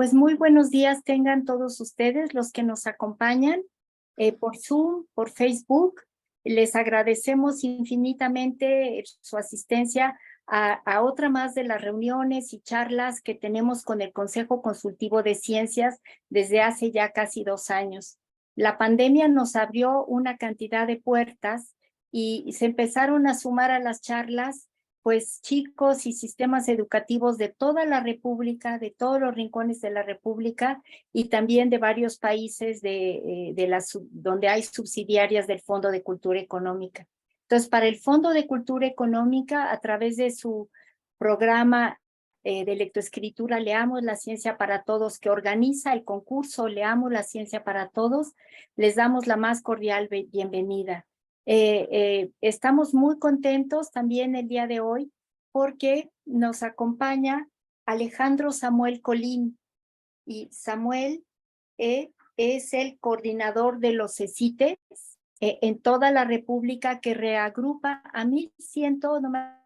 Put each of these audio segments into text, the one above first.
Pues muy buenos días tengan todos ustedes, los que nos acompañan por Zoom, por Facebook. Les agradecemos infinitamente su asistencia a otra más de las reuniones y charlas que tenemos con el Consejo Consultivo de Ciencias desde hace ya casi 2 años. La pandemia nos abrió una cantidad de puertas y se empezaron a sumar a las charlas pues chicos y sistemas educativos de toda la República, de todos los rincones de la República y también de varios países donde hay subsidiarias del Fondo de Cultura Económica. Entonces, para el Fondo de Cultura Económica, a través de su programa de lectoescritura Leamos la Ciencia para Todos, que organiza el concurso Leamos la Ciencia para Todos, les damos la más cordial bienvenida. Estamos muy contentos también el día de hoy porque nos acompaña Alejandro Samuel Colín y Samuel es el coordinador de los CECITES en toda la República que reagrupa a 1,100, no me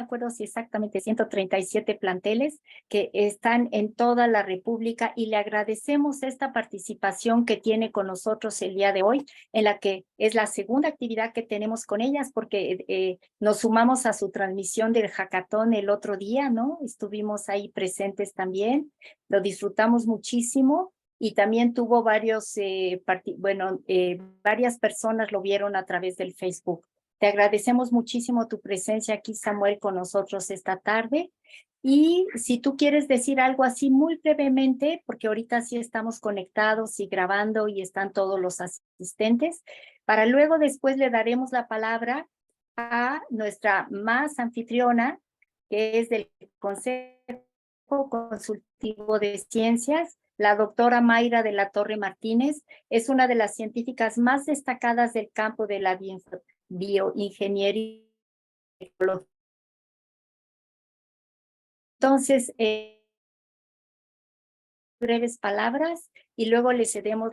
acuerdo si exactamente 137 planteles que están en toda la República y le agradecemos esta participación que tiene con nosotros el día de hoy, en la que es la segunda actividad que tenemos con ellas porque nos sumamos a su transmisión del hackathon el otro día, ¿no? Estuvimos ahí presentes también, lo disfrutamos muchísimo y también tuvo varias personas lo vieron a través del Facebook. Te agradecemos muchísimo tu presencia aquí, Samuel, con nosotros esta tarde. Y si tú quieres decir algo así muy brevemente, porque ahorita sí estamos conectados y grabando y están todos los asistentes, para luego después le daremos la palabra a nuestra más anfitriona, que es del Consejo Consultivo de Ciencias, la doctora Mayra de la Torre Martínez. Es una de las científicas más destacadas del campo de la bioingeniería. Entonces, breves palabras y luego le cedemos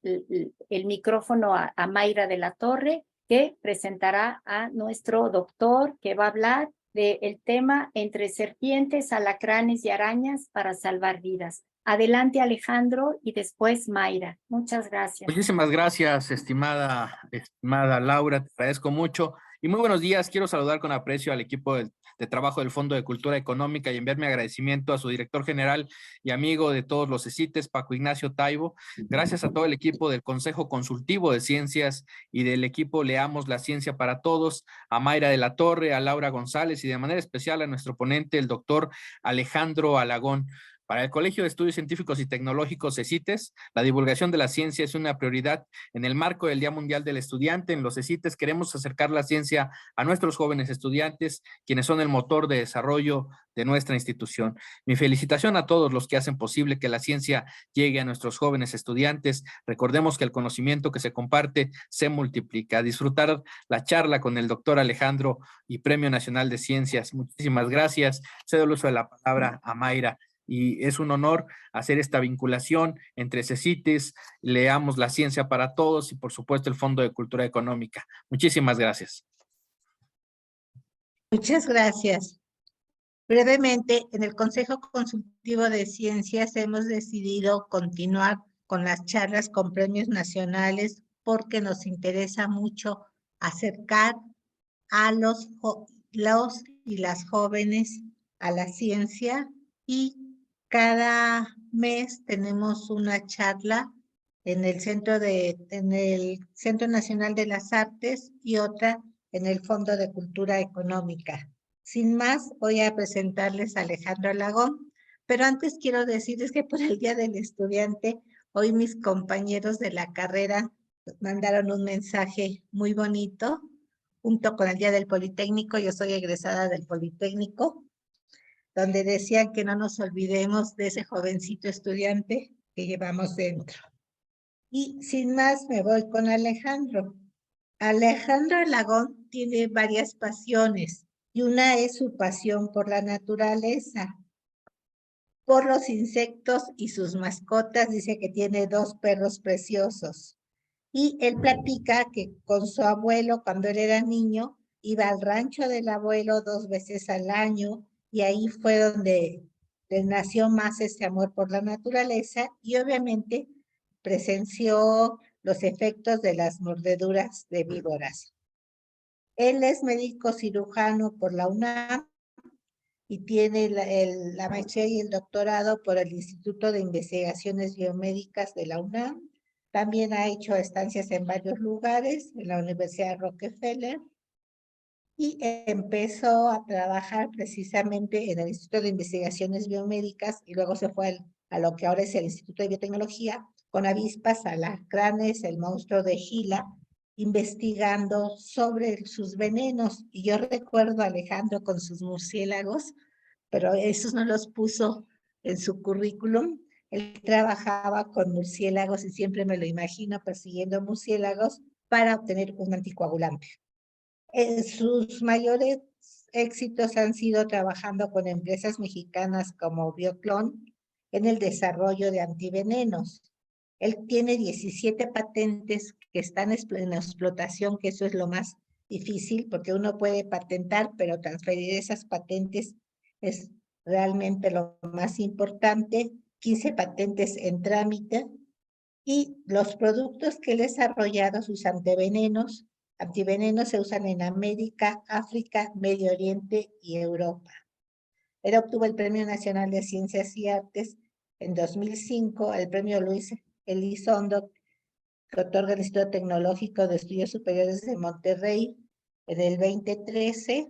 el micrófono a Mayra de la Torre, que presentará a nuestro doctor que va a hablar del tema entre serpientes, alacranes y arañas para salvar vidas. Adelante, Alejandro, y después Mayra. Muchas gracias. Muchísimas gracias, estimada Laura, te agradezco mucho. Y muy buenos días, quiero saludar con aprecio al equipo de trabajo del Fondo de Cultura Económica y enviar mi agradecimiento a su director general y amigo de todos los CECITES, Paco Ignacio Taibo. Gracias a todo el equipo del Consejo Consultivo de Ciencias y del equipo Leamos la Ciencia para Todos, a Mayra de la Torre, a Laura González y de manera especial a nuestro ponente, el doctor Alejandro Alagón. Para el Colegio de Estudios Científicos y Tecnológicos CECITES, la divulgación de la ciencia es una prioridad. En el marco del Día Mundial del Estudiante, en los CECITES queremos acercar la ciencia a nuestros jóvenes estudiantes, quienes son el motor de desarrollo de nuestra institución. Mi felicitación a todos los que hacen posible que la ciencia llegue a nuestros jóvenes estudiantes. Recordemos que el conocimiento que se comparte se multiplica. Disfrutar la charla con el doctor Alejandro y Premio Nacional de Ciencias. Muchísimas gracias. Cedo el uso de la palabra a Mayra. Y es un honor hacer esta vinculación entre CECITES, Leamos la Ciencia para Todos y por supuesto el Fondo de Cultura Económica. Muchísimas gracias. Muchas gracias. Brevemente, en el Consejo Consultivo de Ciencias hemos decidido continuar con las charlas con premios nacionales porque nos interesa mucho acercar a los y las jóvenes a la ciencia y cada mes tenemos una charla en el Centro Nacional de las Artes y otra en el Fondo de Cultura Económica. Sin más, voy a presentarles a Alejandro Alagón, pero antes quiero decirles que por el Día del Estudiante, hoy mis compañeros de la carrera mandaron un mensaje muy bonito, junto con el Día del Politécnico. Yo soy egresada del Politécnico, donde decían que no nos olvidemos de ese jovencito estudiante que llevamos dentro. Y sin más, me voy con Alejandro. Alejandro Alagón tiene varias pasiones, y una es su pasión por la naturaleza, por los insectos y sus mascotas. Dice que tiene 2 perros preciosos. Y él platica que con su abuelo, cuando él era niño, iba al rancho del abuelo 2 veces al año, y ahí fue donde le nació más ese amor por la naturaleza y obviamente presenció los efectos de las mordeduras de víboras. Él es médico cirujano por la UNAM y tiene la maestría y el doctorado por el Instituto de Investigaciones Biomédicas de la UNAM. También ha hecho estancias en varios lugares, en la Universidad Rockefeller, y empezó a trabajar precisamente en el Instituto de Investigaciones Biomédicas y luego se fue a lo que ahora es el Instituto de Biotecnología, con avispas, alacranes, el monstruo de Gila, investigando sobre sus venenos. Y yo recuerdo a Alejandro con sus murciélagos, pero esos no los puso en su currículum. Él trabajaba con murciélagos y siempre me lo imagino persiguiendo murciélagos para obtener un anticoagulante. Sus mayores éxitos han sido trabajando con empresas mexicanas como Bioclon en el desarrollo de antivenenos. Él tiene 17 patentes que están en explotación, que eso es lo más difícil, porque uno puede patentar, pero transferir esas patentes es realmente lo más importante. 15 patentes en trámite y los productos que él ha desarrollado, sus antivenenos se usan en América, África, Medio Oriente y Europa. Él obtuvo el Premio Nacional de Ciencias y Artes en 2005, el Premio Luis Elizondo, que otorga el Instituto Tecnológico de Estudios Superiores de Monterrey en el 2013.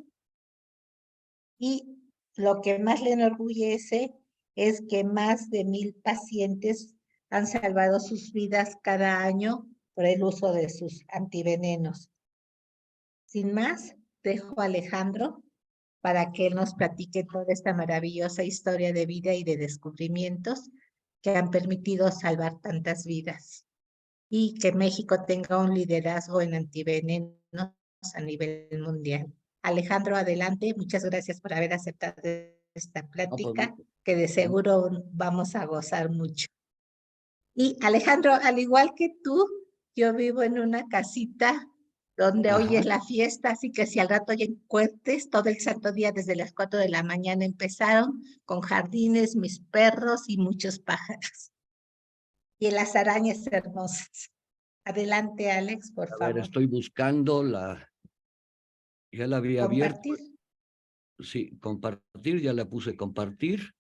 Y lo que más le enorgullece es que más de 1,000 pacientes han salvado sus vidas cada año por el uso de sus antivenenos. Sin más, dejo a Alejandro para que él nos platique toda esta maravillosa historia de vida y de descubrimientos que han permitido salvar tantas vidas y que México tenga un liderazgo en antivenenos a nivel mundial. Alejandro, adelante. Muchas gracias por haber aceptado esta plática, que de seguro vamos a gozar mucho. Y Alejandro, al igual que tú, yo vivo en una casita donde hoy es la fiesta, así que si al rato ya encuentres, todo el santo día desde las 4 de la mañana empezaron con jardines, mis perros y muchos pájaros. Y las arañas hermosas. Adelante, Alex, por favor. A ver, estoy buscando ya la había abierto. Compartir. Sí, compartir, ya la puse compartir.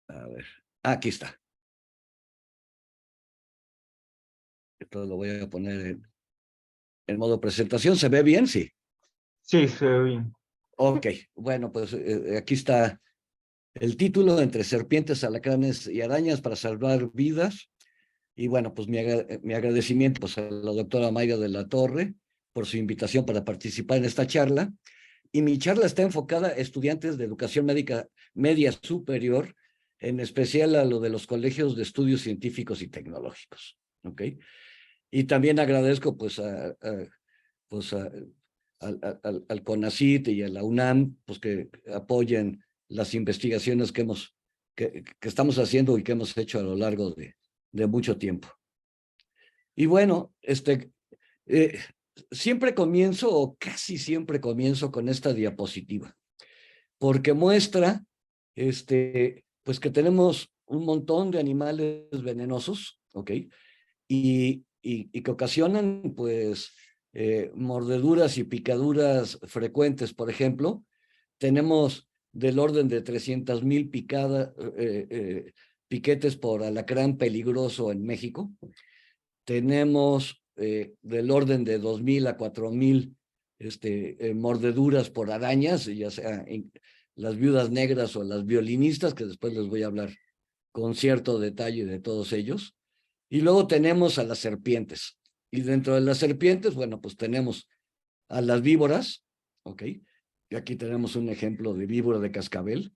A ver, aquí está. Esto lo voy a poner en modo presentación. ¿Se ve bien? Sí. Sí, se ve bien. Ok, bueno, pues aquí está el título: Entre serpientes, alacranes y arañas para salvar vidas. Y bueno, pues mi agradecimiento pues, a la doctora Mayra de la Torre por su invitación para participar en esta charla. Y mi charla está enfocada a estudiantes de educación médica media superior, en especial a lo de los colegios de estudios científicos y tecnológicos. ¿Ok? Y también agradezco pues al CONACYT y a la UNAM pues que apoyen las investigaciones que estamos haciendo y que hemos hecho a lo largo de mucho tiempo. Y bueno, siempre comienzo, o casi siempre comienzo con esta diapositiva, porque muestra, pues que tenemos un montón de animales venenosos, ¿ok? Y que ocasionan, pues, mordeduras y picaduras frecuentes. Por ejemplo, tenemos del orden de 300,000 piquetes por alacrán peligroso en México. Tenemos del orden de 2,000 a 4,000 mordeduras por arañas, ya sea las viudas negras o las violinistas, que después les voy a hablar con cierto detalle de todos ellos. Y luego tenemos a las serpientes. Y dentro de las serpientes, bueno, pues tenemos a las víboras, ¿ok? Y aquí tenemos un ejemplo de víbora de cascabel,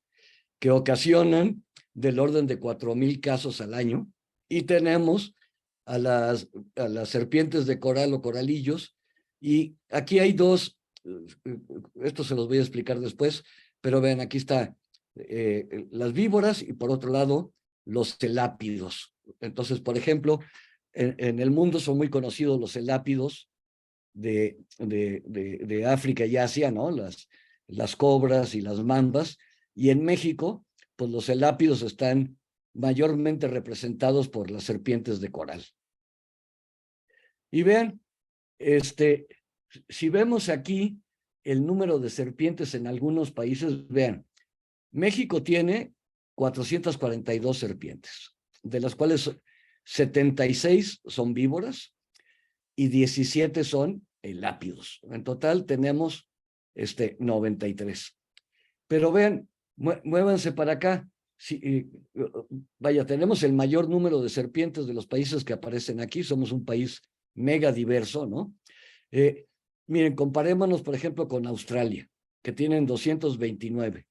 que ocasionan del orden de 4,000 casos al año. Y tenemos a las serpientes de coral o coralillos. Y aquí hay dos, esto se los voy a explicar después, pero ven, aquí está las víboras y por otro lado los celápidos. Entonces, por ejemplo, en el mundo son muy conocidos los celápidos de África y Asia, ¿no? las cobras y las mambas, y en México, pues los elápidos están mayormente representados por las serpientes de coral. Y vean, si vemos aquí el número de serpientes en algunos países, vean, México tiene 442 serpientes, de las cuales 76 son víboras y 17 son elápidos. En total tenemos 93. Pero vean, muévanse para acá. Vaya, tenemos el mayor número de serpientes de los países que aparecen aquí. Somos un país mega diverso, ¿no? Miren, comparémonos, por ejemplo, con Australia, que tienen 229,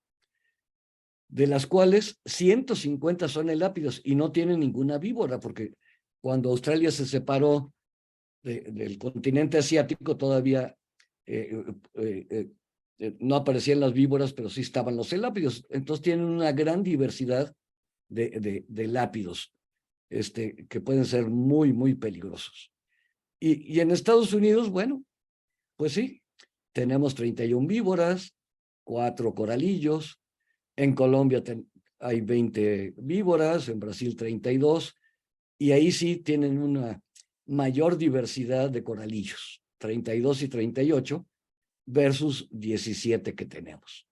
de las cuales 150 son elápidos y no tienen ninguna víbora, porque cuando Australia se separó del continente asiático, todavía no aparecían las víboras, pero sí estaban los elápidos. Entonces tienen una gran diversidad de elápidos, que pueden ser muy, muy peligrosos. Y en Estados Unidos, bueno, pues sí, tenemos 31 víboras, 4 coralillos. En Colombia hay 20 víboras, en Brasil 32, y ahí sí tienen una mayor diversidad de coralillos, 32 y 38 versus 17 que tenemos.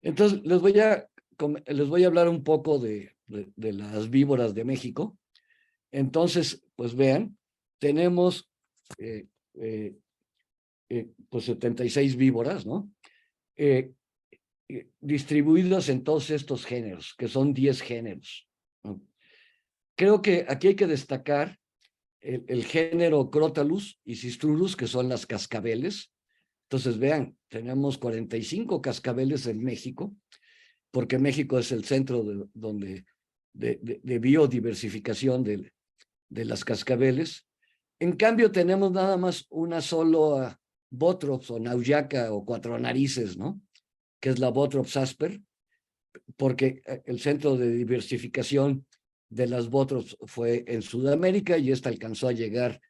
Entonces, les voy a hablar un poco de las víboras de México. Entonces, pues vean, tenemos pues 76 víboras, ¿no? Distribuidas en todos estos géneros, que son 10 géneros, ¿no? Creo que aquí hay que destacar el género Crotalus y Cistrurus, que son las cascabeles. Entonces, vean, tenemos 45 cascabeles en México, porque México es el centro de biodiversificación de las cascabeles. En cambio, tenemos nada más una sola Botrops o Nauyaca o cuatro narices, ¿no? Que es la Botrops asper, porque el centro de diversificación de las Botrops fue en Sudamérica y esta alcanzó a llegar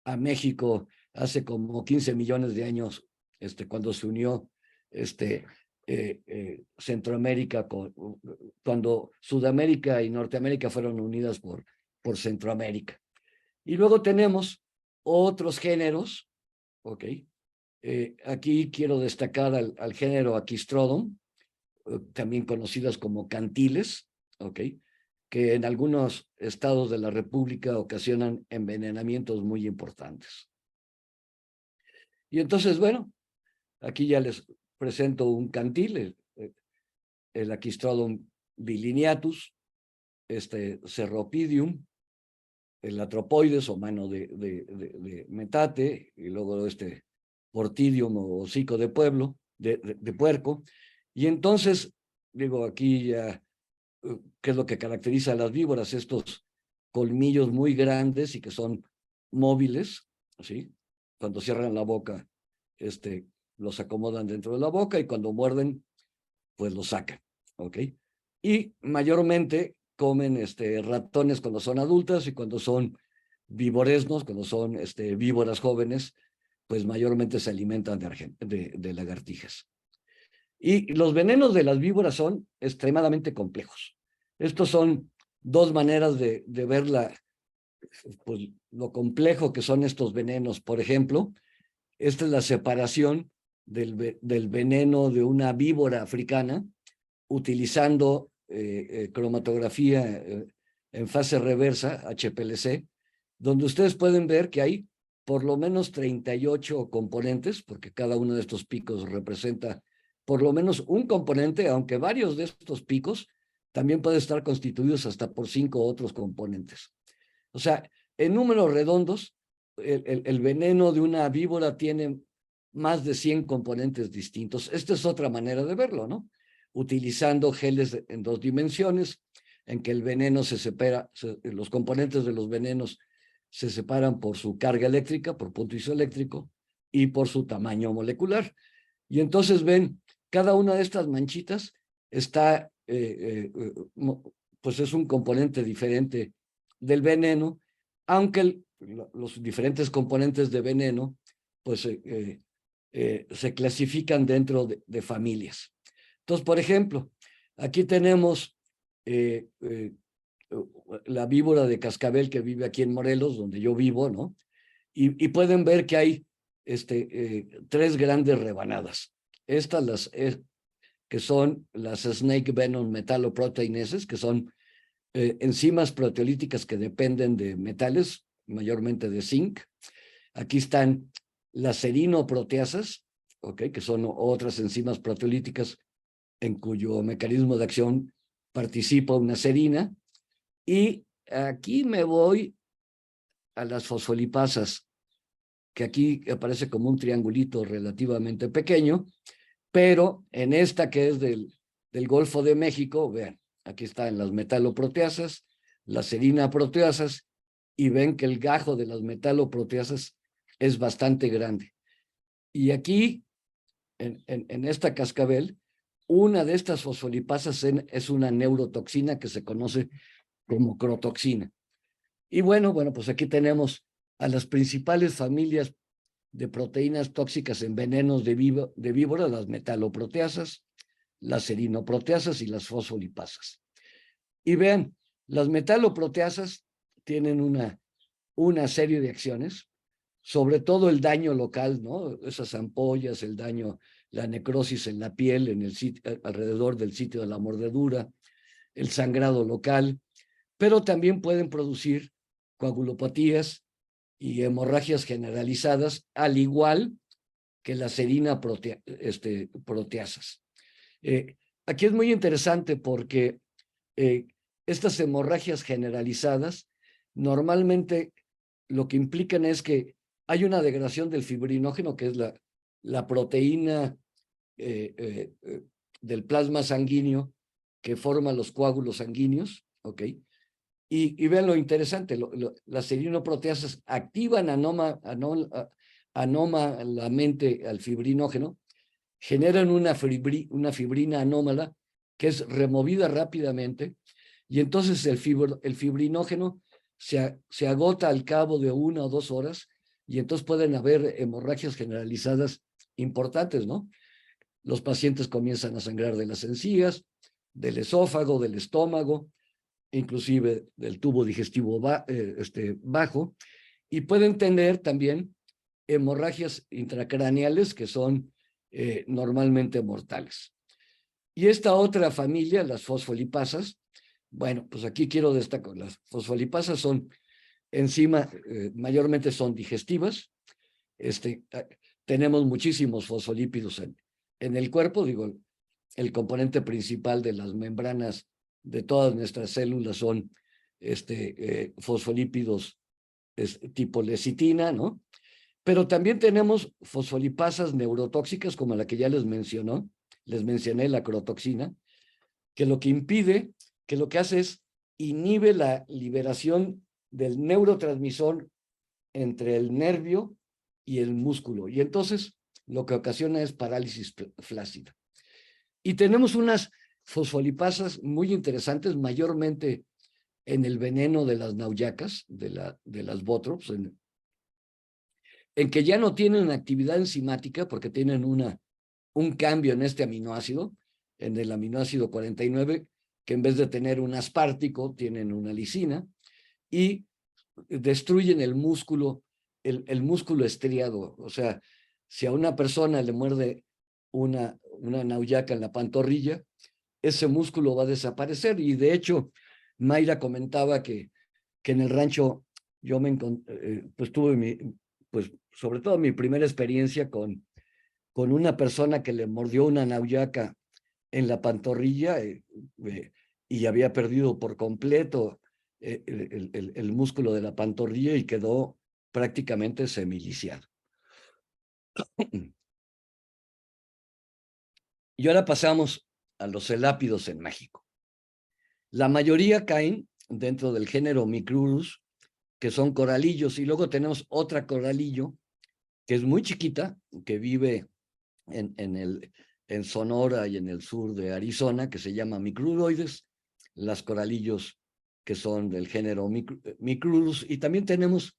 a México hace como 15 millones de años, cuando se unió Centroamérica, cuando Sudamérica y Norteamérica fueron unidas por Centroamérica. Y luego tenemos otros géneros, ¿ok? Aquí quiero destacar al género Aquistrodon, también conocidas como cantiles, ¿ok? Que en algunos estados de la República ocasionan envenenamientos muy importantes. Y entonces, bueno, aquí ya les presento un cantil, el Aquistrodon bilineatus, Cerropidium, el Atropoides o mano de metate, y luego Portidium o hocico de puerco. Y entonces, digo, aquí ya, ¿qué es lo que caracteriza a las víboras? Estos colmillos muy grandes y que son móviles, ¿sí? Cuando cierran la boca, los acomodan dentro de la boca y cuando muerden, pues los sacan, ¿ok? Y mayormente comen ratones cuando son adultas y cuando son vivoresnos, cuando son víboras jóvenes, pues mayormente se alimentan de lagartijas. Y los venenos de las víboras son extremadamente complejos. Estos son dos maneras de ver pues, lo complejo que son estos venenos. Por ejemplo, esta es la separación del veneno de una víbora africana utilizando cromatografía en fase reversa, HPLC, donde ustedes pueden ver que hay por lo menos 38 componentes, porque cada uno de estos picos representa por lo menos un componente, aunque varios de estos picos también pueden estar constituidos hasta por 5 otros componentes. O sea, en números redondos, el veneno de una víbora tiene más de 100 componentes distintos. Esta es otra manera de verlo, ¿no? Utilizando geles en 2 dimensiones, en que el veneno se separa, los componentes de los venenos se separan por su carga eléctrica, por punto isoeléctrico, y por su tamaño molecular. Y entonces ven, cada una de estas manchitas está, pues es un componente diferente del veneno, aunque los diferentes componentes de veneno, pues se clasifican dentro de familias. Entonces, por ejemplo, aquí tenemos la víbora de cascabel que vive aquí en Morelos, donde yo vivo, ¿no? Y pueden ver que hay tres grandes rebanadas. Estas que son las snake venom metaloproteineses, que son enzimas proteolíticas que dependen de metales, mayormente de zinc. Aquí están las serinoproteasas, ¿okay? Que son otras enzimas proteolíticas en cuyo mecanismo de acción participa una serina. Y aquí me voy a las fosfolipasas, que aquí aparece como un triangulito relativamente pequeño, pero en esta que es del Golfo de México, vean, aquí están las metaloproteasas, las serinaproteasas, y ven que el gajo de las metaloproteasas es bastante grande. Y aquí, en esta cascabel, una de estas fosfolipasas es una neurotoxina que se conoce como crotoxina. Y bueno, pues aquí tenemos a las principales familias de proteínas tóxicas en venenos de víbora, las metaloproteasas, las serinoproteasas y las fosfolipasas. Y vean, las metaloproteasas tienen una serie de acciones, sobre todo el daño local, ¿no? Esas ampollas, el daño, la necrosis en la piel, en el sitio, alrededor del sitio de la mordedura, el sangrado local, pero también pueden producir coagulopatías y hemorragias generalizadas, al igual que las serinoproteasas. Aquí es muy interesante porque estas hemorragias generalizadas normalmente lo que implican es que hay una degradación del fibrinógeno, que es la proteína del plasma sanguíneo que forma los coágulos sanguíneos, ¿ok? Y vean lo interesante, las serinoproteasas activan anómalamente al fibrinógeno, generan una fibrina anómala que es removida rápidamente, y entonces el fibrinógeno se agota al cabo de 1 o 2 horas, y entonces pueden haber hemorragias generalizadas importantes, ¿no? Los pacientes comienzan a sangrar de las encías, del esófago, del estómago, inclusive del tubo digestivo bajo, y pueden tener también hemorragias intracraneales que son normalmente mortales. Y esta otra familia, las fosfolipasas, bueno, pues aquí quiero destacar, las fosfolipasas son enzimas, mayormente son digestivas. Tenemos muchísimos fosfolípidos en el cuerpo, digo, el componente principal de las membranas de todas nuestras células son fosfolípidos tipo lecitina, ¿no? Pero también tenemos fosfolipasas neurotóxicas, como la que ya les mencioné, la crotoxina, que lo que hace es inhibe la liberación del neurotransmisor entre el nervio y el músculo, y entonces lo que ocasiona es parálisis flácida. Y tenemos unas fosfolipasas muy interesantes, mayormente en el veneno de las nauyacas, de las bótrops, en que ya no tienen actividad enzimática porque tienen un cambio en este aminoácido, en el aminoácido 49, que en vez de tener un aspartico, tienen una lisina, y destruyen el músculo estriado. O sea, si a una persona le muerde una nauyaca en la pantorrilla, ese músculo va a desaparecer. Y de hecho, Mayra comentaba que en el rancho yo pues tuve sobre todo mi primera experiencia con una persona que le mordió una nauyaca en la pantorrilla y había perdido por completo el músculo de la pantorrilla y quedó prácticamente semilisiado. Y ahora pasamos a los celápidos en México. La mayoría caen dentro del género Micrurus, que son coralillos, y luego tenemos otra coralillo que es muy chiquita, que vive en Sonora y en el sur de Arizona, que se llama Micruroides, las coralillos que son del género Micrurus, y también tenemos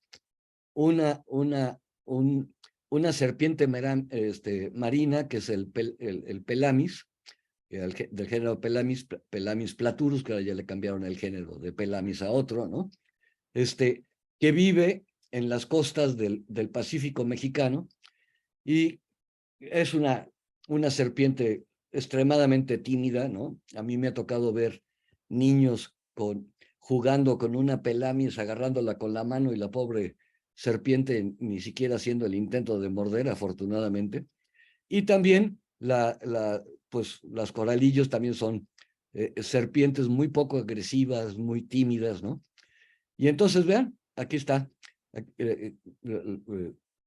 un una serpiente marina, que es el Pelamis, del género Pelamis platurus, que ahora ya le cambiaron el género de Pelamis a otro, ¿no? Que vive en las costas del Pacífico mexicano y es una serpiente extremadamente tímida, ¿no? A mí me ha tocado ver niños jugando con una Pelamis, agarrándola con la mano y la pobre serpiente ni siquiera haciendo el intento de morder, afortunadamente. Y también pues las coralillos también son serpientes muy poco agresivas, muy tímidas, ¿no? Y entonces, vean, aquí está,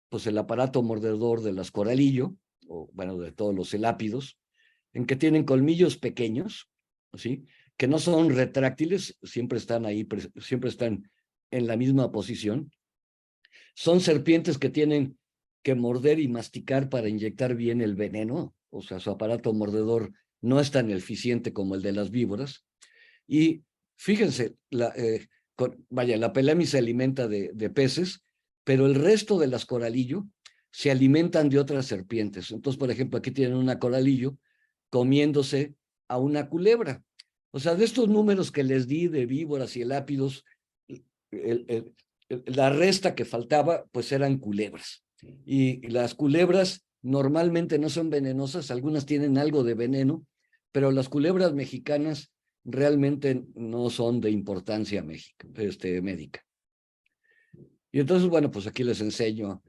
pues el aparato mordedor de las coralillo, o bueno, de todos los elápidos, en que tienen colmillos pequeños, ¿sí? Que no son retráctiles, siempre están ahí, siempre están en la misma posición. Son serpientes que tienen que morder y masticar para inyectar bien el veneno, o sea, su aparato mordedor no es tan eficiente como el de las víboras. Y fíjense, la Pelamis se alimenta de peces, pero el resto de las coralillo se alimentan de otras serpientes. Entonces, por ejemplo, aquí tienen una coralillo comiéndose a una culebra. O sea, de estos números que les di de víboras y elápidos, la resta que faltaba, pues eran culebras. Y las culebras normalmente no son venenosas, algunas tienen algo de veneno, pero las culebras mexicanas realmente no son de importancia médica. Y entonces, bueno, pues aquí les enseño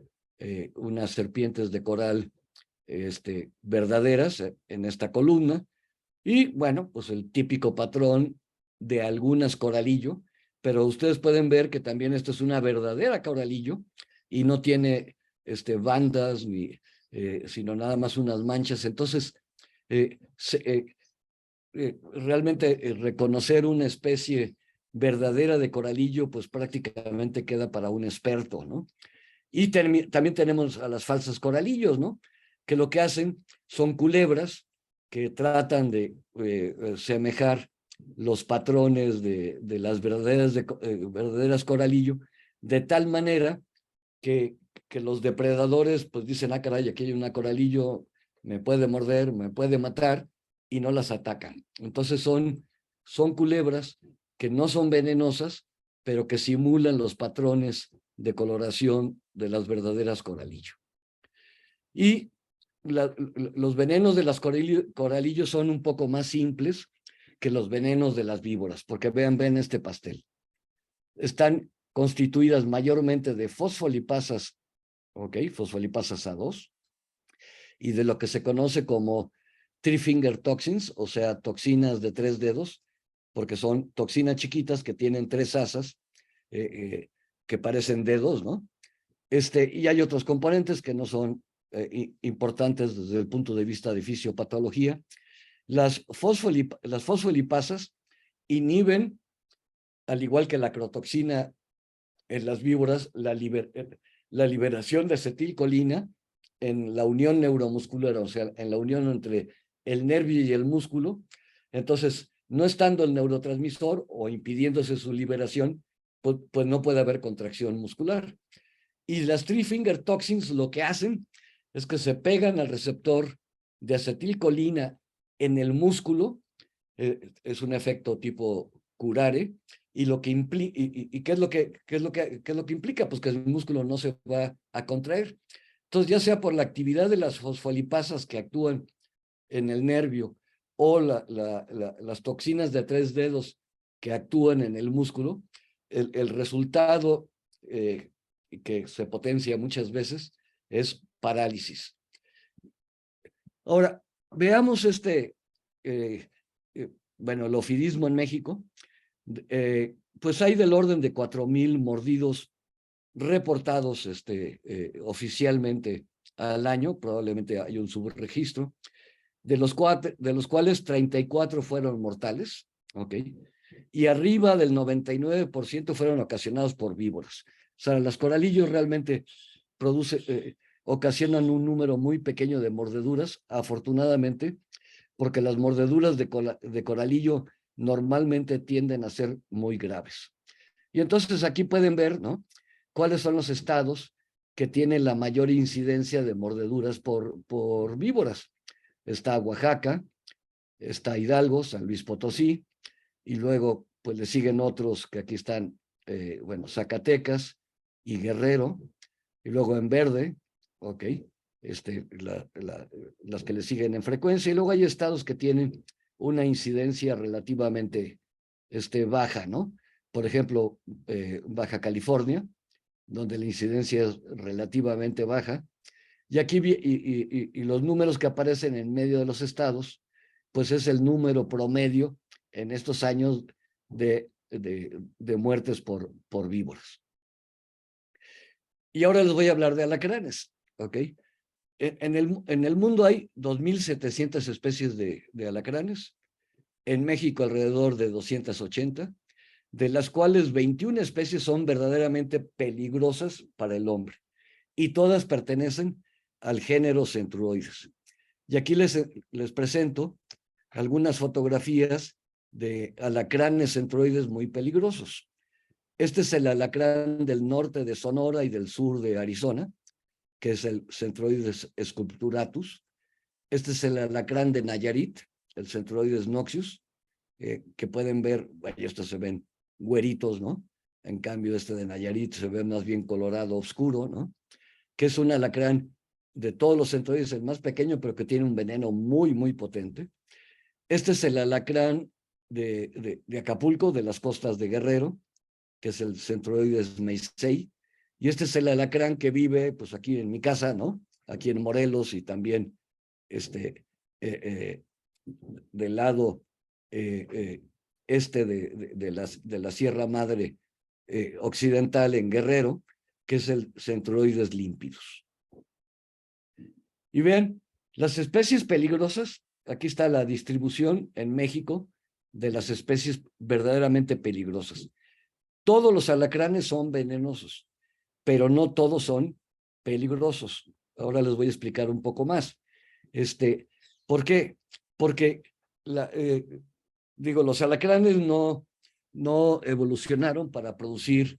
unas serpientes de coral verdaderas en esta columna. Y bueno, pues el típico patrón de algunas coralillo, pero ustedes pueden ver que también esta es una verdadera coralillo y no tiene bandas, sino nada más unas manchas. Entonces, realmente reconocer una especie verdadera de coralillo, pues prácticamente queda para un experto, ¿no? Y también tenemos a las falsas coralillos, ¿no? Que lo que hacen son culebras que tratan de semejar los patrones de las verdaderas coralillo, de tal manera que los depredadores pues dicen, ah, caray, aquí hay una coralillo, me puede morder, me puede matar, y no las atacan. Entonces son culebras que no son venenosas, pero que simulan los patrones de coloración de las verdaderas coralillo. Y los venenos de las coralillos son un poco más simples que los venenos de las víboras, porque ven este pastel. Están constituidas mayormente de fosfolipasas, fosfolipasas A2, y de lo que se conoce como three finger toxins, o sea, toxinas de 3 dedos, porque son toxinas chiquitas que tienen 3 asas, que parecen dedos, ¿no? Y hay otros componentes que no son importantes desde el punto de vista de fisiopatología. Las fosfolipasas inhiben, al igual que la crotoxina en las víboras, la liberación de acetilcolina en la unión neuromuscular, o sea, en la unión entre el nervio y el músculo. Entonces, no estando el neurotransmisor o impidiéndose su liberación, pues no puede haber contracción muscular. Y las three finger toxins lo que hacen es que se pegan al receptor de acetilcolina en el músculo, es un efecto tipo curare, y lo que implica, ¿qué es lo que implica? Pues que el músculo no se va a contraer. Entonces, ya sea por la actividad de las fosfolipasas que actúan en el nervio o las toxinas de 3 dedos que actúan en el músculo, el resultado que se potencia muchas veces es parálisis. Ahora, veamos bueno, el ofidismo en México. Pues hay del orden de 4,000 mordidos reportados oficialmente al año, probablemente hay un subregistro, de los cuales 34 fueron mortales, ¿ok? Y arriba del 99% fueron ocasionados por víboras. O sea, las coralillos realmente ocasionan un número muy pequeño de mordeduras, afortunadamente, porque las mordeduras de coralillo normalmente tienden a ser muy graves. Y entonces aquí pueden ver, ¿no?, cuáles son los estados que tiene la mayor incidencia de mordeduras por víboras. Está Oaxaca, está Hidalgo, San Luis Potosí, y luego pues le siguen otros que aquí están, bueno, Zacatecas y Guerrero, y luego en verde, ok, las que le siguen en frecuencia, y luego hay estados que tienen una incidencia relativamente baja, ¿no? Por ejemplo, Baja California, donde la incidencia es relativamente baja, y aquí y los números que aparecen en medio de los estados, pues es el número promedio en estos años de muertes por víboras. Y ahora les voy a hablar de alacranes, ¿ok? En el mundo hay 2.700 especies de alacranes, en México alrededor de 280, de las cuales 21 especies son verdaderamente peligrosas para el hombre, y todas pertenecen al género Centruroides. Y aquí les presento algunas fotografías de alacranes centroides muy peligrosos. Este es el alacrán del norte de Sonora y del sur de Arizona, que es el Centroides sculpturatus. Este es el alacrán de Nayarit, el Centroides noxius, que pueden ver, bueno, estos se ven güeritos, ¿no? En cambio, este de Nayarit se ve más bien colorado oscuro, ¿no? Que es un alacrán de todos los centroides, el más pequeño, pero que tiene un veneno muy, muy potente. Este es el alacrán de Acapulco, de las costas de Guerrero, que es el Centroides meisei, y este es el alacrán que vive, pues aquí en mi casa, ¿no? Aquí en Morelos, y también del lado de la Sierra Madre occidental en Guerrero, que es el Centroides límpidus. Y vean, las especies peligrosas, aquí está la distribución en México de las especies verdaderamente peligrosas. Todos los alacranes son venenosos, pero no todos son peligrosos. Ahora les voy a explicar un poco más. ¿Por qué? Porque los alacranes no evolucionaron para producir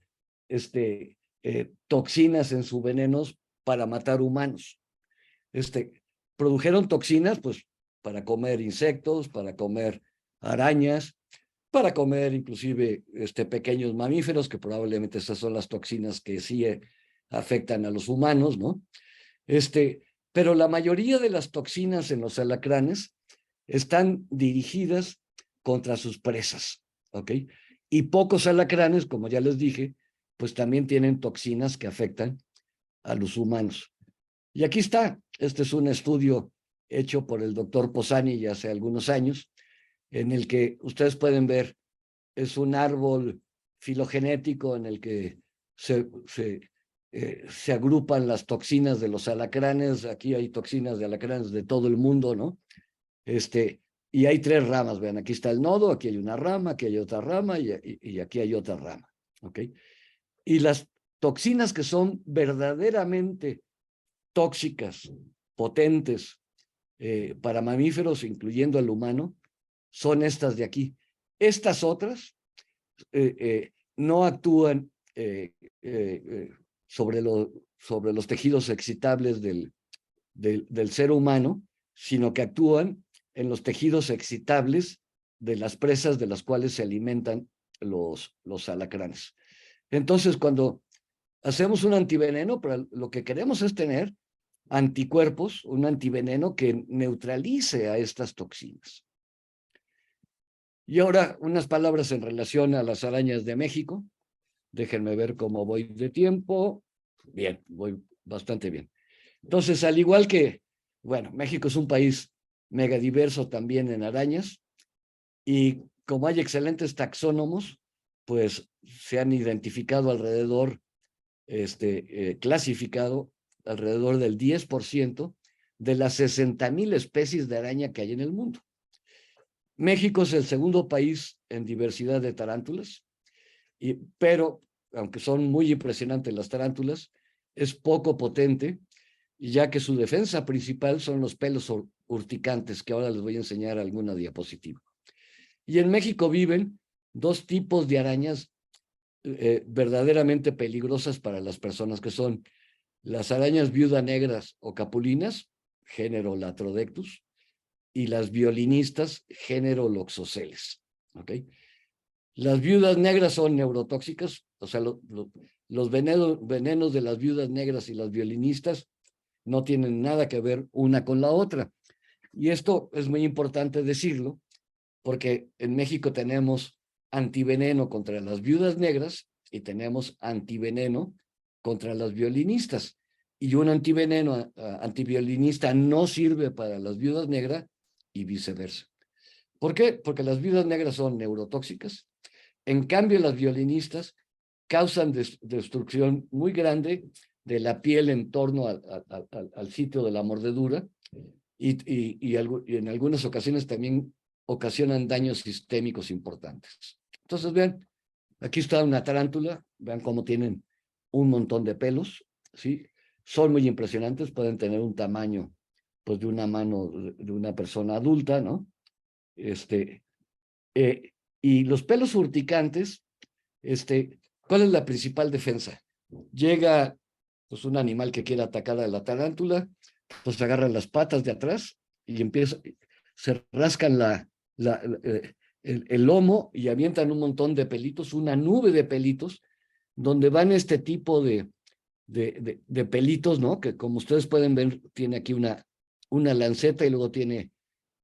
toxinas en sus venenos para matar humanos. Produjeron toxinas pues para comer insectos, para comer arañas, para comer inclusive pequeños mamíferos, que probablemente esas son las toxinas que sí afectan a los humanos, ¿no? Pero la mayoría de las toxinas en los alacranes están dirigidas contra sus presas, ¿ok? Y pocos alacranes, como ya les dije, pues también tienen toxinas que afectan a los humanos. Y aquí está, este es un estudio hecho por el doctor Posani ya hace algunos años, en el que ustedes pueden ver, es un árbol filogenético en el que se agrupan las toxinas de los alacranes. Aquí hay toxinas de alacranes de todo el mundo, ¿no? Y hay 3 ramas, vean, aquí está el nodo, aquí hay una rama, aquí hay otra rama y aquí hay otra rama, ¿ok? Y las toxinas que son verdaderamente tóxicas, potentes para mamíferos, incluyendo al humano, son estas de aquí. Estas otras no actúan sobre los tejidos excitables del ser humano, sino que actúan en los tejidos excitables de las presas de las cuales se alimentan los alacranes. Entonces, cuando hacemos un antiveneno, lo que queremos es tener anticuerpos, un antiveneno que neutralice a estas toxinas. Y ahora unas palabras en relación a las arañas de México. Déjenme ver cómo voy de tiempo. Bien, voy bastante bien. Entonces, al igual que, bueno, México es un país mega diverso también en arañas, y como hay excelentes taxónomos, pues se han identificado alrededor, clasificado alrededor del 10% de las 60,000 especies de araña que hay en el mundo. México es el segundo país en diversidad de tarántulas, pero aunque son muy impresionantes las tarántulas, es poco potente, ya que su defensa principal son los pelos urticantes, que ahora les voy a enseñar alguna diapositiva. Y en México viven 2 tipos de arañas verdaderamente peligrosas para las personas, que son las arañas viuda negras o capulinas, género Latrodectus, y las violinistas, género Loxoceles. ¿Ok? Las viudas negras son neurotóxicas, o sea, los venenos de las viudas negras y las violinistas no tienen nada que ver una con la otra. Y esto es muy importante decirlo, porque en México tenemos antiveneno contra las viudas negras y tenemos antiveneno contra las violinistas. Y un antiveneno antiviolinista no sirve para las viudas negras y viceversa. ¿Por qué? Porque las viudas negras son neurotóxicas. En cambio, las violinistas causan destrucción muy grande de la piel en torno al sitio de la mordedura y en algunas ocasiones también ocasionan daños sistémicos importantes. Entonces, vean, aquí está una tarántula, vean cómo tienen un montón de pelos, ¿sí? Son muy impresionantes, pueden tener un tamaño, pues, de una mano de una persona adulta, ¿no? Y los pelos urticantes, ¿cuál es la principal defensa? Llega, pues, un animal que quiere atacar a la tarántula, pues agarran las patas de atrás y se rascan el lomo y avientan un montón de pelitos, una nube de pelitos, donde van este tipo de pelitos, ¿no? Que, como ustedes pueden ver, tiene aquí una lanceta y luego tiene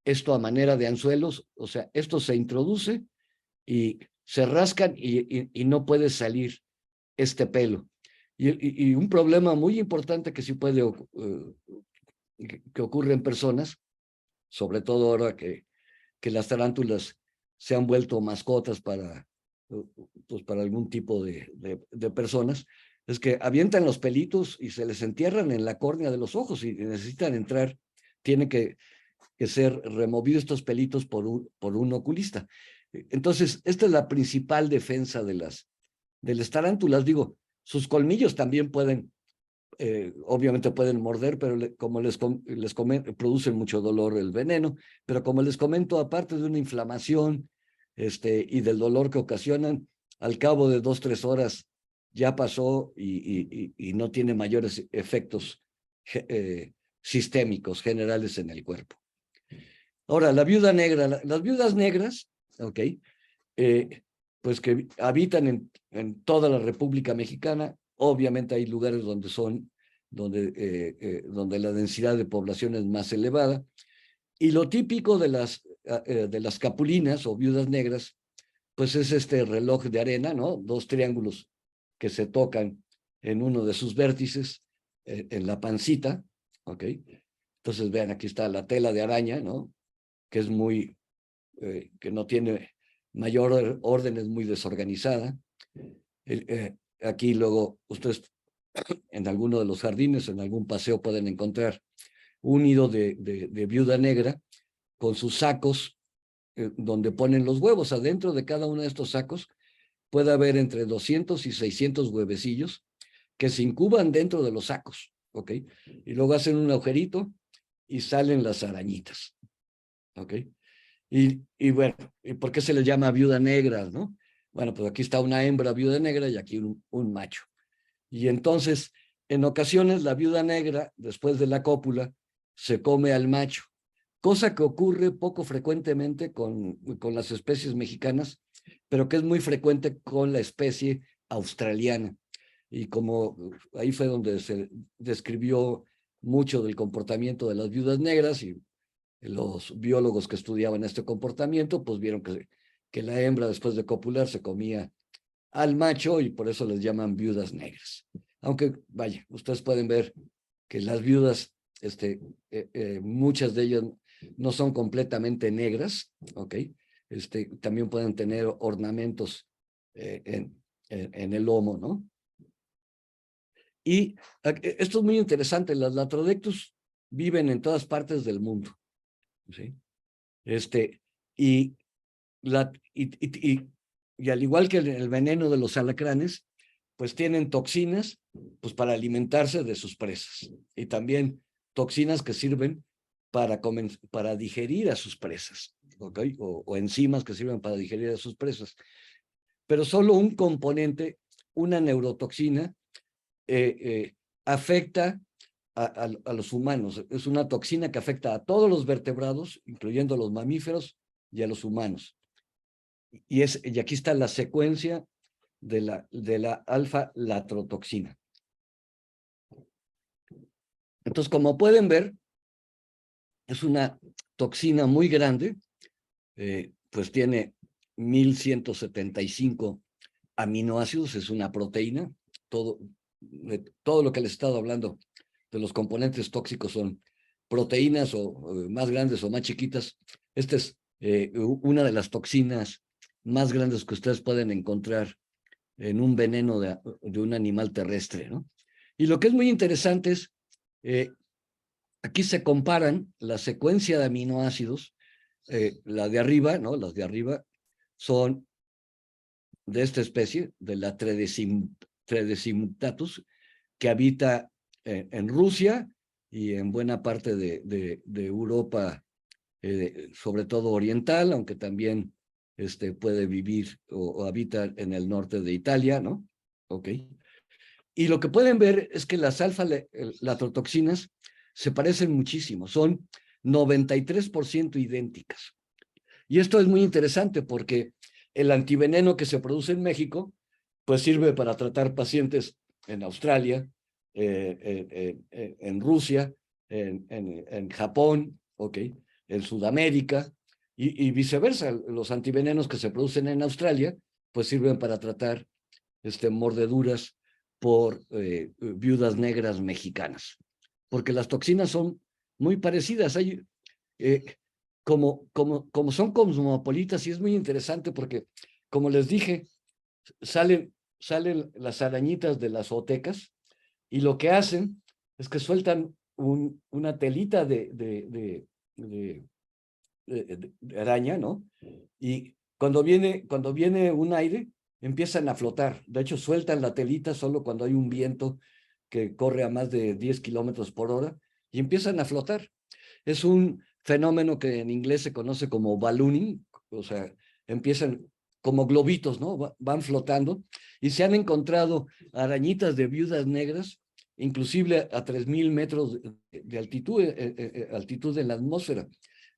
esto a manera de anzuelos. O sea, esto se introduce y se rascan y no puede salir este pelo. Y un problema muy importante que sí puede que ocurre en personas, sobre todo ahora que las tarántulas se han vuelto mascotas pues para algún tipo de personas, es que avientan los pelitos y se les entierran en la córnea de los ojos y necesitan entrar, tienen que ser removidos estos pelitos por un oculista. Entonces, esta es la principal defensa de las tarántulas. Digo, sus colmillos también obviamente pueden morder, pero como les comento, producen mucho dolor el veneno, pero como les comento, aparte de una inflamación y del dolor que ocasionan, al cabo de 2-3 horas ya pasó y no tiene mayores efectos sistémicos generales en el cuerpo. Ahora, la viuda negra, las viudas negras, ¿ok? Pues que habitan en toda la República Mexicana. Obviamente hay lugares donde la densidad de población es más elevada. Y lo típico de las capulinas o viudas negras, pues es este reloj de arena, ¿no? 2 triángulos que se tocan en uno de sus vértices, en la pancita, ¿ok? Entonces, vean, aquí está la tela de araña, ¿no? Que es que no tiene mayor orden, es muy desorganizada. Aquí luego ustedes en alguno de los jardines, en algún paseo pueden encontrar un nido de viuda negra con sus sacos donde ponen los huevos. Adentro de cada uno de estos sacos puede haber entre 200 y 600 huevecillos que se incuban dentro de los sacos, ¿ok? Y luego hacen un agujerito y salen las arañitas, ¿ok? Y bueno, ¿y por qué se les llama viuda negra, no? Bueno, pues aquí está una hembra viuda negra y aquí un macho. Y entonces, en ocasiones, la viuda negra, después de la cópula, se come al macho, cosa que ocurre poco frecuentemente con las especies mexicanas, pero que es muy frecuente con la especie australiana. Y como ahí fue donde se describió mucho del comportamiento de las viudas negras, y los biólogos que estudiaban este comportamiento, pues vieron que la hembra, después de copular, se comía al macho y por eso les llaman viudas negras. Aunque, vaya, ustedes pueden ver que las viudas, muchas de ellas no son completamente negras, ¿ok? También pueden tener ornamentos en el lomo, ¿no? Y esto es muy interesante, las Latrodectus viven en todas partes del mundo, ¿sí? Y al igual que el veneno de los alacranes, pues tienen toxinas, pues, para alimentarse de sus presas, y también toxinas que sirven para digerir a sus presas, ¿ok? O enzimas que sirven para digerir a sus presas. Pero solo un componente, una neurotoxina, afecta a los humanos. Es una toxina que afecta a todos los vertebrados, incluyendo a los mamíferos y a los humanos. Y aquí está la secuencia de la alfa-latrotoxina. Entonces, como pueden ver, es una toxina muy grande, pues tiene 1175 aminoácidos, es una proteína. Todo lo que les he estado hablando de los componentes tóxicos son proteínas o más grandes o más chiquitas. Esta es una de las toxinas más grandes que ustedes pueden encontrar en un veneno de un animal terrestre, ¿no? Y lo que es muy interesante es, aquí se comparan la secuencia de aminoácidos, la de arriba, ¿no? Las de arriba son de esta especie, de la Tredecimutatus, que habita en Rusia y en buena parte de Europa, sobre todo oriental, aunque también puede vivir o habita en el norte de Italia, ¿no? Ok. Y lo que pueden ver es que las alfa-latrotoxinas se parecen muchísimo, son 93% idénticas. Y esto es muy interesante porque el antiveneno que se produce en México, pues sirve para tratar pacientes en Australia, en Rusia, en Japón, okay, en Sudamérica, y viceversa. Los antivenenos que se producen en Australia, pues sirven para tratar mordeduras por viudas negras mexicanas. Porque las toxinas son muy parecidas. Hay, como son cosmopolitas, y es muy interesante porque, como les dije, salen las arañitas de las zootecas y lo que hacen es que sueltan una telita de araña, ¿no? Y cuando viene un aire, empiezan a flotar. De hecho, sueltan la telita solo cuando hay un viento que corre a más de 10 kilómetros por hora y empiezan a flotar. Es un fenómeno que en inglés se conoce como ballooning, o sea, empiezan como globitos, ¿no? Van flotando y se han encontrado arañitas de viudas negras, inclusive a 3,000 metros de altitud, altitud en la atmósfera.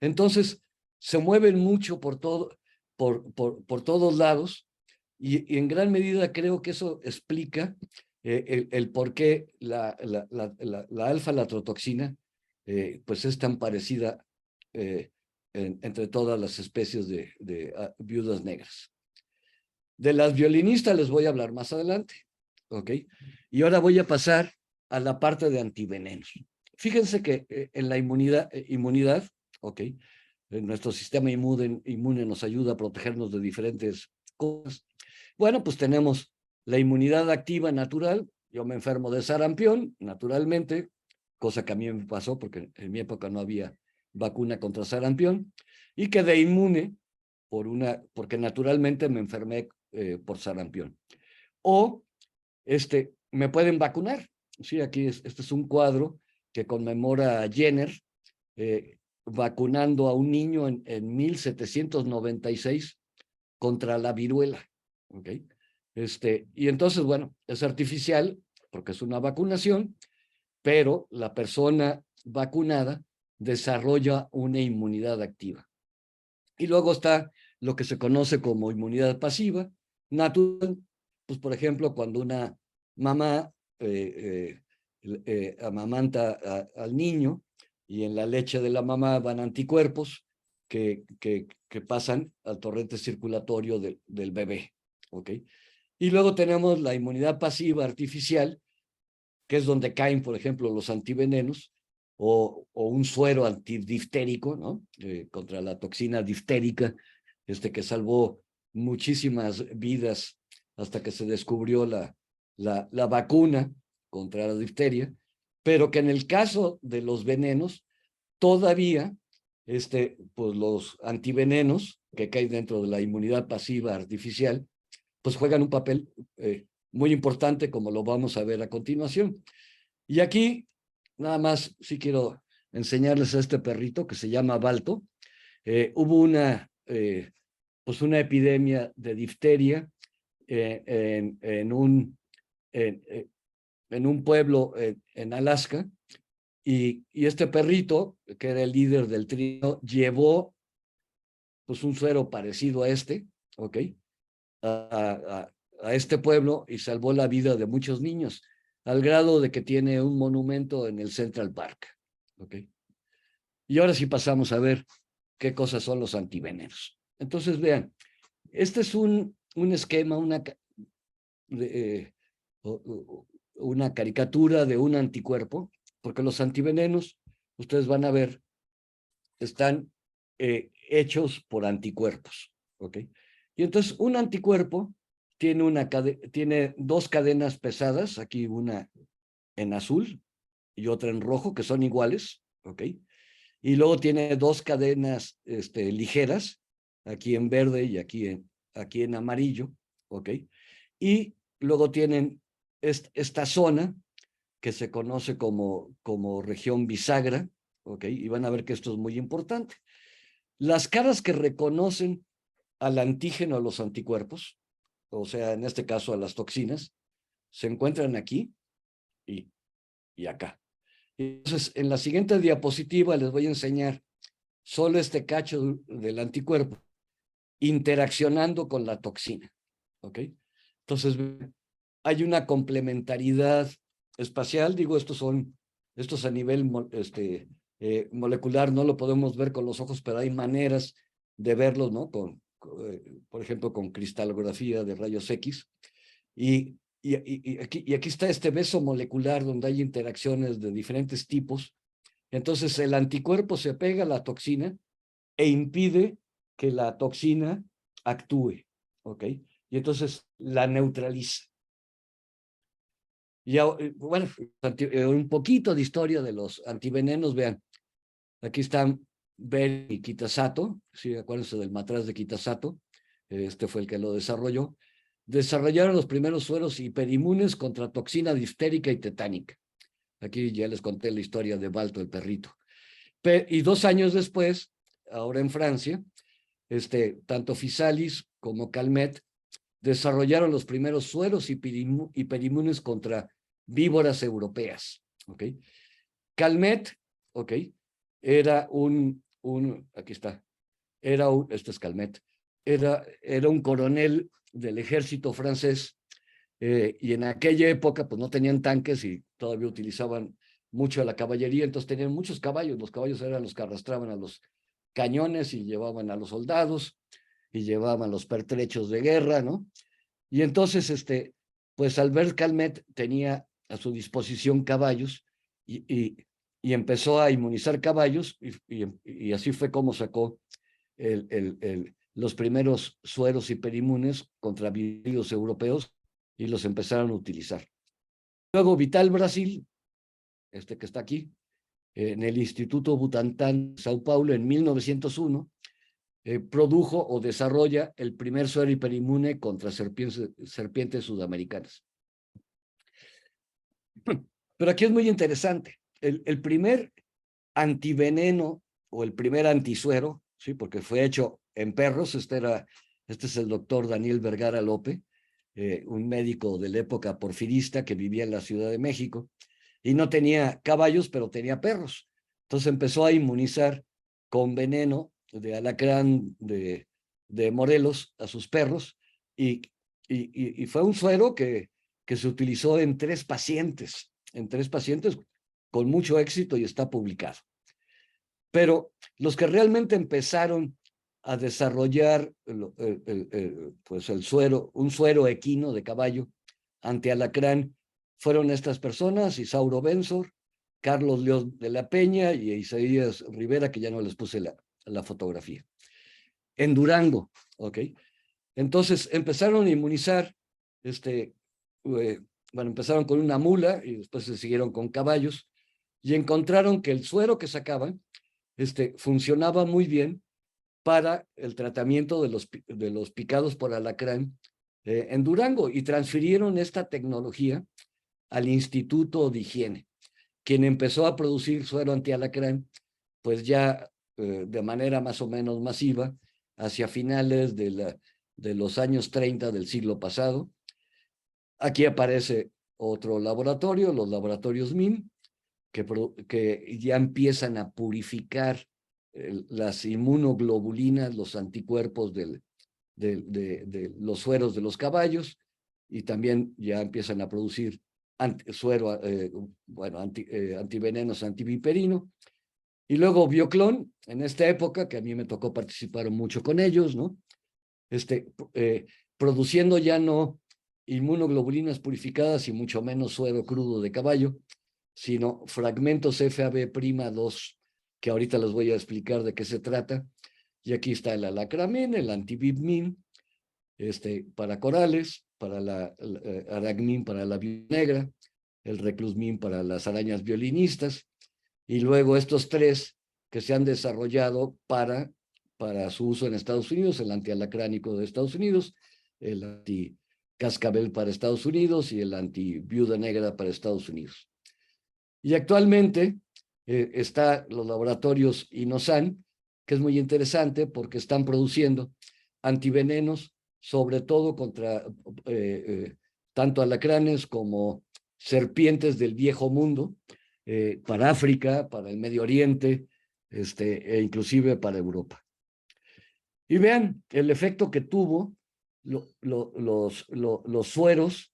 Entonces, se mueven mucho por todos lados y en gran medida creo que eso explica el por qué la alfa-latrotoxina pues es tan parecida entre todas las especies de viudas negras. De las violinistas les voy a hablar más adelante, ¿ok? Y ahora voy a pasar a la parte de antivenenos. Fíjense que en la inmunidad, ¿ok? Nuestro sistema inmune nos ayuda a protegernos de diferentes cosas. Bueno, pues tenemos la inmunidad activa natural. Yo me enfermo de sarampión, naturalmente, cosa que a mí me pasó porque en mi época no había vacuna contra sarampión, y quedé inmune porque naturalmente me enfermé por sarampión. O me pueden vacunar. Sí, aquí este es un cuadro que conmemora a Jenner vacunando a un niño en 1796 contra la viruela. ¿Okay? Y entonces, bueno, es artificial porque es una vacunación, pero la persona vacunada desarrolla una inmunidad activa. Y luego está lo que se conoce como inmunidad pasiva, natural, pues por ejemplo, cuando una mamá amamanta al niño y en la leche de la mamá van anticuerpos que pasan al torrente circulatorio del bebé, ¿ok? Y luego tenemos la inmunidad pasiva artificial, que es donde caen, por ejemplo, los antivenenos o un suero antidiftérico, ¿no? Contra la toxina diftérica, que salvó muchísimas vidas hasta que se descubrió la vacuna contra la difteria, pero que en el caso de los venenos, todavía, pues los antivenenos que caen dentro de la inmunidad pasiva artificial, pues juegan un papel muy importante, como lo vamos a ver a continuación. Y aquí, nada más, sí quiero enseñarles a este perrito que se llama Balto. Hubo una epidemia de difteria en un pueblo en Alaska, y este perrito, que era el líder del trío, llevó pues un suero parecido a este, ¿ok? A este pueblo y salvó la vida de muchos niños, al grado de que tiene un monumento en el Central Park, ¿ok? Y ahora sí pasamos a ver qué cosas son los antivenenos. Entonces, vean, este es un esquema, una caricatura de un anticuerpo, porque los antivenenos, ustedes van a ver, están hechos por anticuerpos, ¿ok? Y entonces un anticuerpo tiene dos cadenas pesadas, aquí una en azul y otra en rojo, que son iguales, ¿ok? Y luego tiene dos cadenas ligeras, aquí en verde y aquí en amarillo, ¿ok? Y luego tienen esta zona que se conoce como región bisagra, ¿ok? Y van a ver que esto es muy importante. Las caras que reconocen al antígeno, a los anticuerpos, o sea, en este caso a las toxinas, se encuentran aquí y acá. Entonces, en la siguiente diapositiva les voy a enseñar solo este cacho del anticuerpo interaccionando con la toxina, ¿ok? Entonces, hay una complementariedad espacial, digo, estos a nivel molecular no lo podemos ver con los ojos, pero hay maneras de verlos, ¿no? Por ejemplo, con cristalografía de rayos X. Y aquí está este beso molecular donde hay interacciones de diferentes tipos. Entonces, el anticuerpo se pega a la toxina e impide que la toxina actúe, ¿ok? Y entonces la neutraliza. Ya, bueno, un poquito de historia de los antivenenos, vean, aquí están Bell y Kitasato, sí, acuérdense del matraz de Kitasato, este fue el que lo desarrolló. Desarrollaron los primeros sueros hiperinmunes contra toxina diftérica y tetánica. Aquí ya les conté la historia de Balto, el perrito. Y 2 años después, ahora en Francia, tanto Physalis como Calmet desarrollaron los primeros sueros hiperinmunes contra víboras europeas, ¿ok? Calmet, ¿ok? Era aquí está, este es Calmet, era un coronel del ejército francés, y en aquella época pues no tenían tanques y todavía utilizaban mucho la caballería, entonces tenían muchos caballos, los caballos eran los que arrastraban a los cañones y llevaban a los soldados y llevaban los pertrechos de guerra, ¿no? Y entonces, pues Albert Calmet tenía a su disposición caballos y empezó a inmunizar caballos y así fue como sacó los primeros sueros hiperinmunes contra virus europeos y los empezaron a utilizar. Luego Vital Brasil, que está aquí, en el Instituto Butantan, Sao Paulo, en 1901, produjo o desarrolla el primer suero hiperinmune contra serpientes sudamericanas. Pero aquí es muy interesante. El primer antiveneno o el primer antisuero, ¿sí? Porque fue hecho en perros, este es el doctor Daniel Vergara Lope, un médico de la época porfirista que vivía en la Ciudad de México, y no tenía caballos, pero tenía perros. Entonces empezó a inmunizar con veneno de alacrán de Morelos a sus perros, y fue un suero que se utilizó en 3 pacientes, con mucho éxito y está publicado. Pero los que realmente empezaron a desarrollar pues un suero equino de caballo ante alacrán fueron estas personas: Isauro Benzor, Carlos León de la Peña y Isaías Rivera, que ya no les puse la fotografía. En Durango, ¿ok? Entonces empezaron a inmunizar, bueno, empezaron con una mula y después se siguieron con caballos y encontraron que el suero que sacaban funcionaba muy bien para el tratamiento de los picados por alacrán en Durango, y transfirieron esta tecnología al Instituto de Higiene, quien empezó a producir suero antialacrán pues ya de manera más o menos masiva hacia finales de los años 30 del siglo pasado. Aquí aparece otro laboratorio, los laboratorios MIM, que ya empiezan a purificar las inmunoglobulinas, los anticuerpos de los sueros de los caballos, y también ya empiezan a producir antivenenos antiviperino. Y luego Bioclon, en esta época, que a mí me tocó participar mucho con ellos, ¿no? Produciendo ya no inmunoglobulinas purificadas y mucho menos suero crudo de caballo, sino fragmentos FAB'2, que ahorita les voy a explicar de qué se trata. Y aquí está el alacramin, el antibibmin, para corales, para aracmin para la viuda negra, el reclusmin para las arañas violinistas, y luego estos tres que se han desarrollado para su uso en Estados Unidos, el antialacránico de Estados Unidos, el anticascabel para Estados Unidos y el antiviuda negra para Estados Unidos. Y actualmente está los laboratorios Inosan, que es muy interesante porque están produciendo antivenenos, sobre todo contra tanto alacranes como serpientes del viejo mundo, para África, para el Medio Oriente, e inclusive para Europa. Y vean el efecto que tuvo los sueros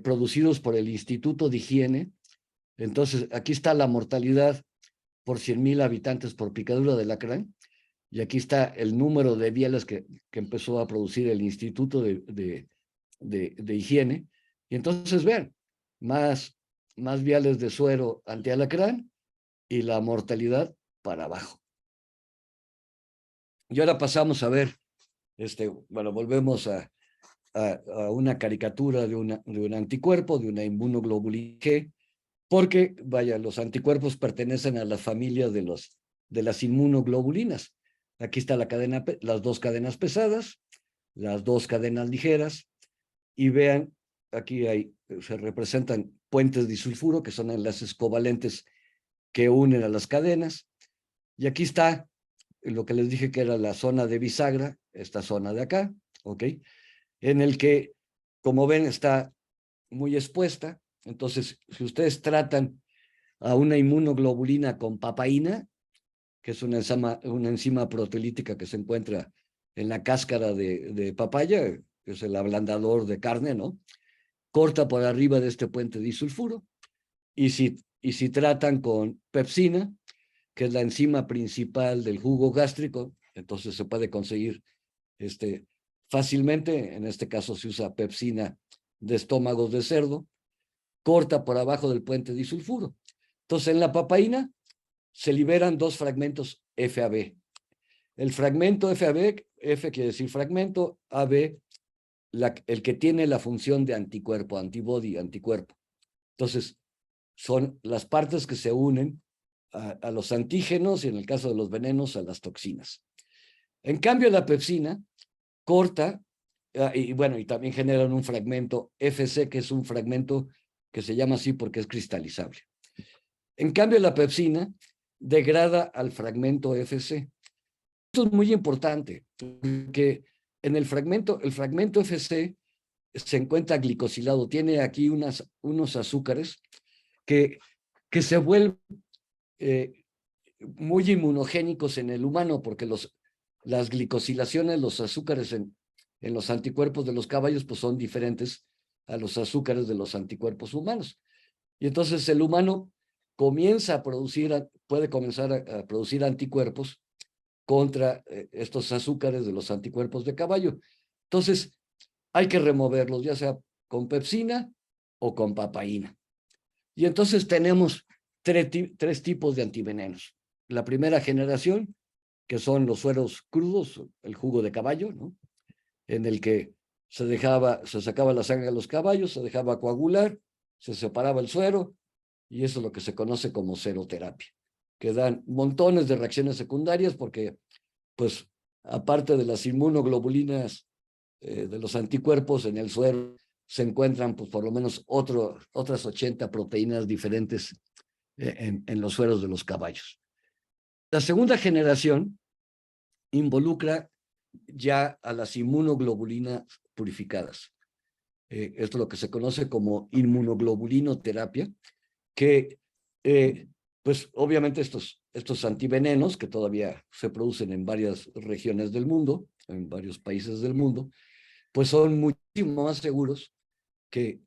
producidos por el Instituto de Higiene. Entonces, aquí está la mortalidad por 100,000 habitantes por picadura de alacrán, y aquí está el número de viales que empezó a producir el Instituto de Higiene. Y entonces, vean, más viales de suero antialacrán y la mortalidad para abajo. Y ahora pasamos a ver, volvemos a una caricatura de un anticuerpo, de una inmunoglobulina G, porque, vaya, los anticuerpos pertenecen a la familia de las inmunoglobulinas. Aquí está las dos cadenas pesadas, las dos cadenas ligeras, y vean, aquí se representan puentes disulfuro, que son enlaces covalentes que unen a las cadenas, y aquí está lo que les dije que era la zona de bisagra, esta zona de acá, ¿ok? En el que, como ven, está muy expuesta. Entonces, si ustedes tratan a una inmunoglobulina con papaína, que es una enzima proteolítica que se encuentra en la cáscara de papaya, que es el ablandador de carne, ¿no? Corta por arriba de este puente disulfuro. Y si tratan con pepsina, que es la enzima principal del jugo gástrico, entonces se puede conseguir fácilmente. En este caso se usa pepsina de estómagos de cerdo, corta por abajo del puente disulfuro. Entonces, en la papaína se liberan dos fragmentos FAB. El fragmento FAB, F quiere decir fragmento, AB, el que tiene la función de anticuerpo, antibody, anticuerpo. Entonces, son las partes que se unen a los antígenos y, en el caso de los venenos, a las toxinas. En cambio, la pepsina corta y también generan un fragmento FC, que es un fragmento que se llama así porque es cristalizable. En cambio, la pepsina degrada al fragmento FC. Esto es muy importante porque en el fragmento FC se encuentra glicosilado. Tiene aquí unos azúcares que se vuelven muy inmunogénicos en el humano, porque las glicosilaciones, los azúcares en los anticuerpos de los caballos, pues son diferentes a los azúcares de los anticuerpos humanos. Y entonces el humano puede comenzar a producir anticuerpos contra estos azúcares de los anticuerpos de caballo. Entonces hay que removerlos, ya sea con pepsina o con papaína. Y entonces tenemos tres tipos de antivenenos. La primera generación, que son los sueros crudos, el jugo de caballo, ¿no? En el que se sacaba la sangre de los caballos, se dejaba coagular, se separaba el suero, y eso es lo que se conoce como seroterapia, que dan montones de reacciones secundarias porque, pues, aparte de las inmunoglobulinas de los anticuerpos, en el suero se encuentran, pues, por lo menos otras 80 proteínas diferentes en los sueros de los caballos. La segunda generación involucra ya a las inmunoglobulinas purificadas. Esto es lo que se conoce como inmunoglobulinoterapia, que pues obviamente estos antivenenos que todavía se producen en varias regiones del mundo, en varios países del mundo, pues son muchísimo más seguros que,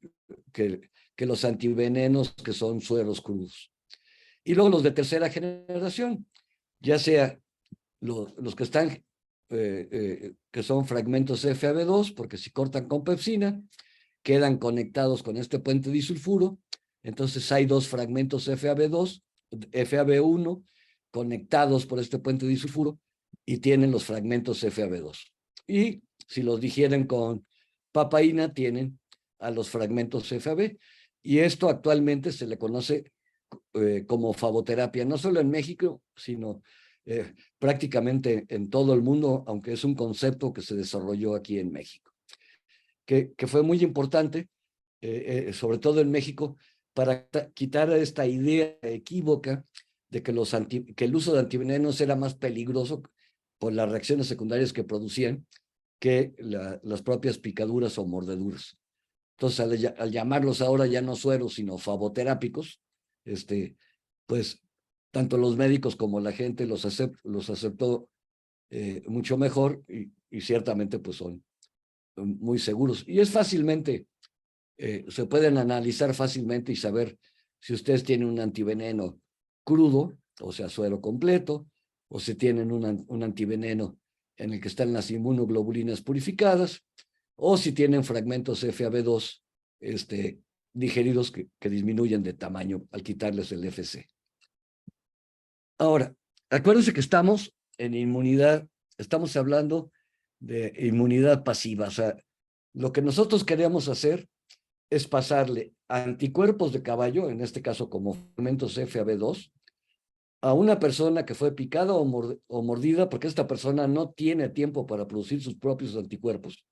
que los antivenenos que son sueros crudos. Y luego los de tercera generación, ya sea los que están, que son fragmentos FAB2, porque si cortan con pepsina, quedan conectados con este puente disulfuro, entonces hay dos fragmentos FAB2, FAB1, conectados por este puente disulfuro, y tienen los fragmentos FAB2. Y si los digieren con papaína, tienen a los fragmentos FAB, y esto actualmente se le conoce como fagoterapia, no solo en México, sino prácticamente en todo el mundo, aunque es un concepto que se desarrolló aquí en México, que fue muy importante, sobre todo en México, para quitar esta idea equívoca de que, que el uso de antivenenos era más peligroso por las reacciones secundarias que producían que las propias picaduras o mordeduras. Entonces, al llamarlos ahora ya no sueros, sino fagoterápicos, pues tanto los médicos como la gente los aceptó mucho mejor y ciertamente pues son muy seguros. Y es fácilmente, se pueden analizar fácilmente y saber si ustedes tienen un antiveneno crudo, o sea, suero completo, o si tienen un antiveneno en el que están las inmunoglobulinas purificadas, o si tienen fragmentos FAB2 digeridos que disminuyen de tamaño al quitarles el FC. Ahora, acuérdense que estamos en inmunidad, estamos hablando de inmunidad pasiva, o sea, lo que nosotros queremos hacer es pasarle anticuerpos de caballo, en este caso como fragmentos FAB2, a una persona que fue picada o mordida, porque esta persona no tiene tiempo para producir sus propios anticuerpos.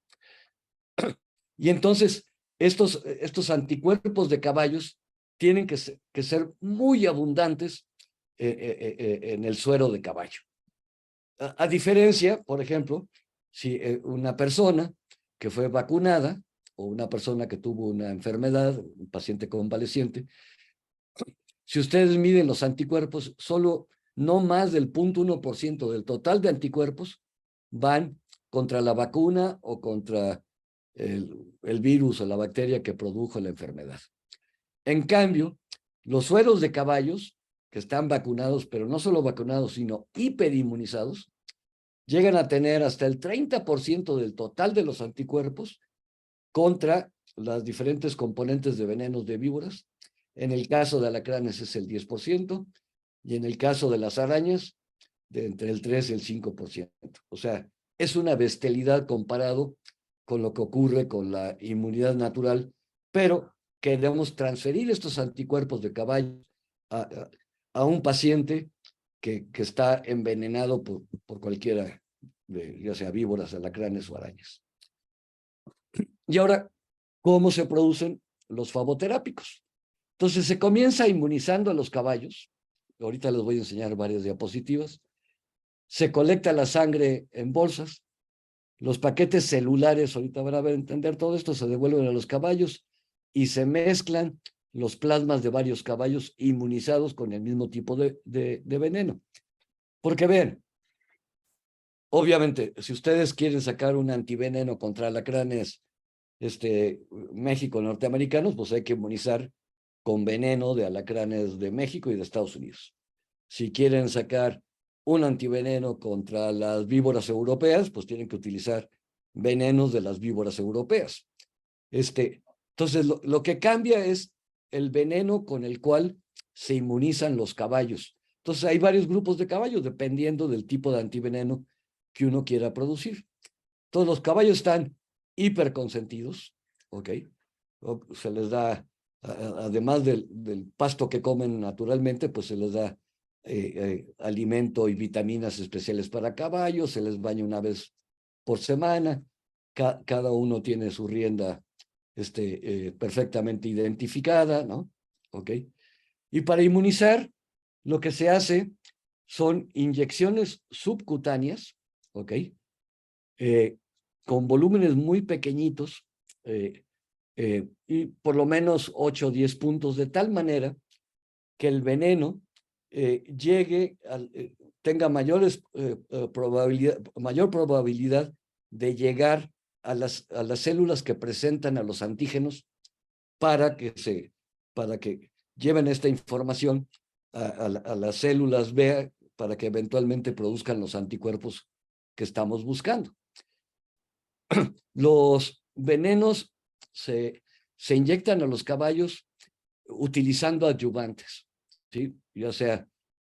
Y entonces, estos anticuerpos de caballos tienen que ser muy abundantes en el suero de caballo. A diferencia, por ejemplo, si una persona que fue vacunada o una persona que tuvo una enfermedad, un paciente convaleciente, si ustedes miden los anticuerpos, solo no más del 0.1% del total de anticuerpos van contra la vacuna o contra el virus o la bacteria que produjo la enfermedad. En cambio, los sueros de caballos que están vacunados, pero no solo vacunados, sino hiperinmunizados, llegan a tener hasta el 30% del total de los anticuerpos contra las diferentes componentes de venenos de víboras. En el caso de alacranes es el 10%, y en el caso de las arañas, de entre el 3 y el 5%. O sea, es una bestialidad comparado con lo que ocurre con la inmunidad natural, pero queremos transferir estos anticuerpos de caballo a un paciente que está envenenado por cualquiera, ya sea víboras, alacranes o arañas. Y ahora, ¿cómo se producen los fagoterápicos? Entonces, se comienza inmunizando a los caballos. Ahorita les voy a enseñar varias diapositivas. Se colecta la sangre en bolsas. Los paquetes celulares, ahorita van a ver, entender todo esto, se devuelven a los caballos y se mezclan los plasmas de varios caballos inmunizados con el mismo tipo de veneno. Porque vean, obviamente, si ustedes quieren sacar un antiveneno contra alacranes México norteamericanos, pues hay que inmunizar con veneno de alacranes de México y de Estados Unidos. Si quieren sacar un antiveneno contra las víboras europeas, pues tienen que utilizar venenos de las víboras europeas. Entonces, lo que cambia es el veneno con el cual se inmunizan los caballos. Entonces, hay varios grupos de caballos dependiendo del tipo de antiveneno que uno quiera producir. Todos los caballos están hiperconsentidos, ¿ok? Se les da, además del pasto que comen naturalmente, pues se les da alimento y vitaminas especiales para caballos, se les baña una vez por semana, cada uno tiene su rienda perfectamente identificada, ¿no? ¿Ok? Y para inmunizar, lo que se hace son inyecciones subcutáneas, ¿ok? Con volúmenes muy pequeñitos, y por lo menos 8 o 10 puntos, de tal manera que el veneno tenga mayor probabilidad de llegar a las células que presentan a los antígenos para que lleven esta información a las células B para que eventualmente produzcan los anticuerpos que estamos buscando. Los venenos se inyectan a los caballos utilizando adyuvantes, ¿sí? Ya sea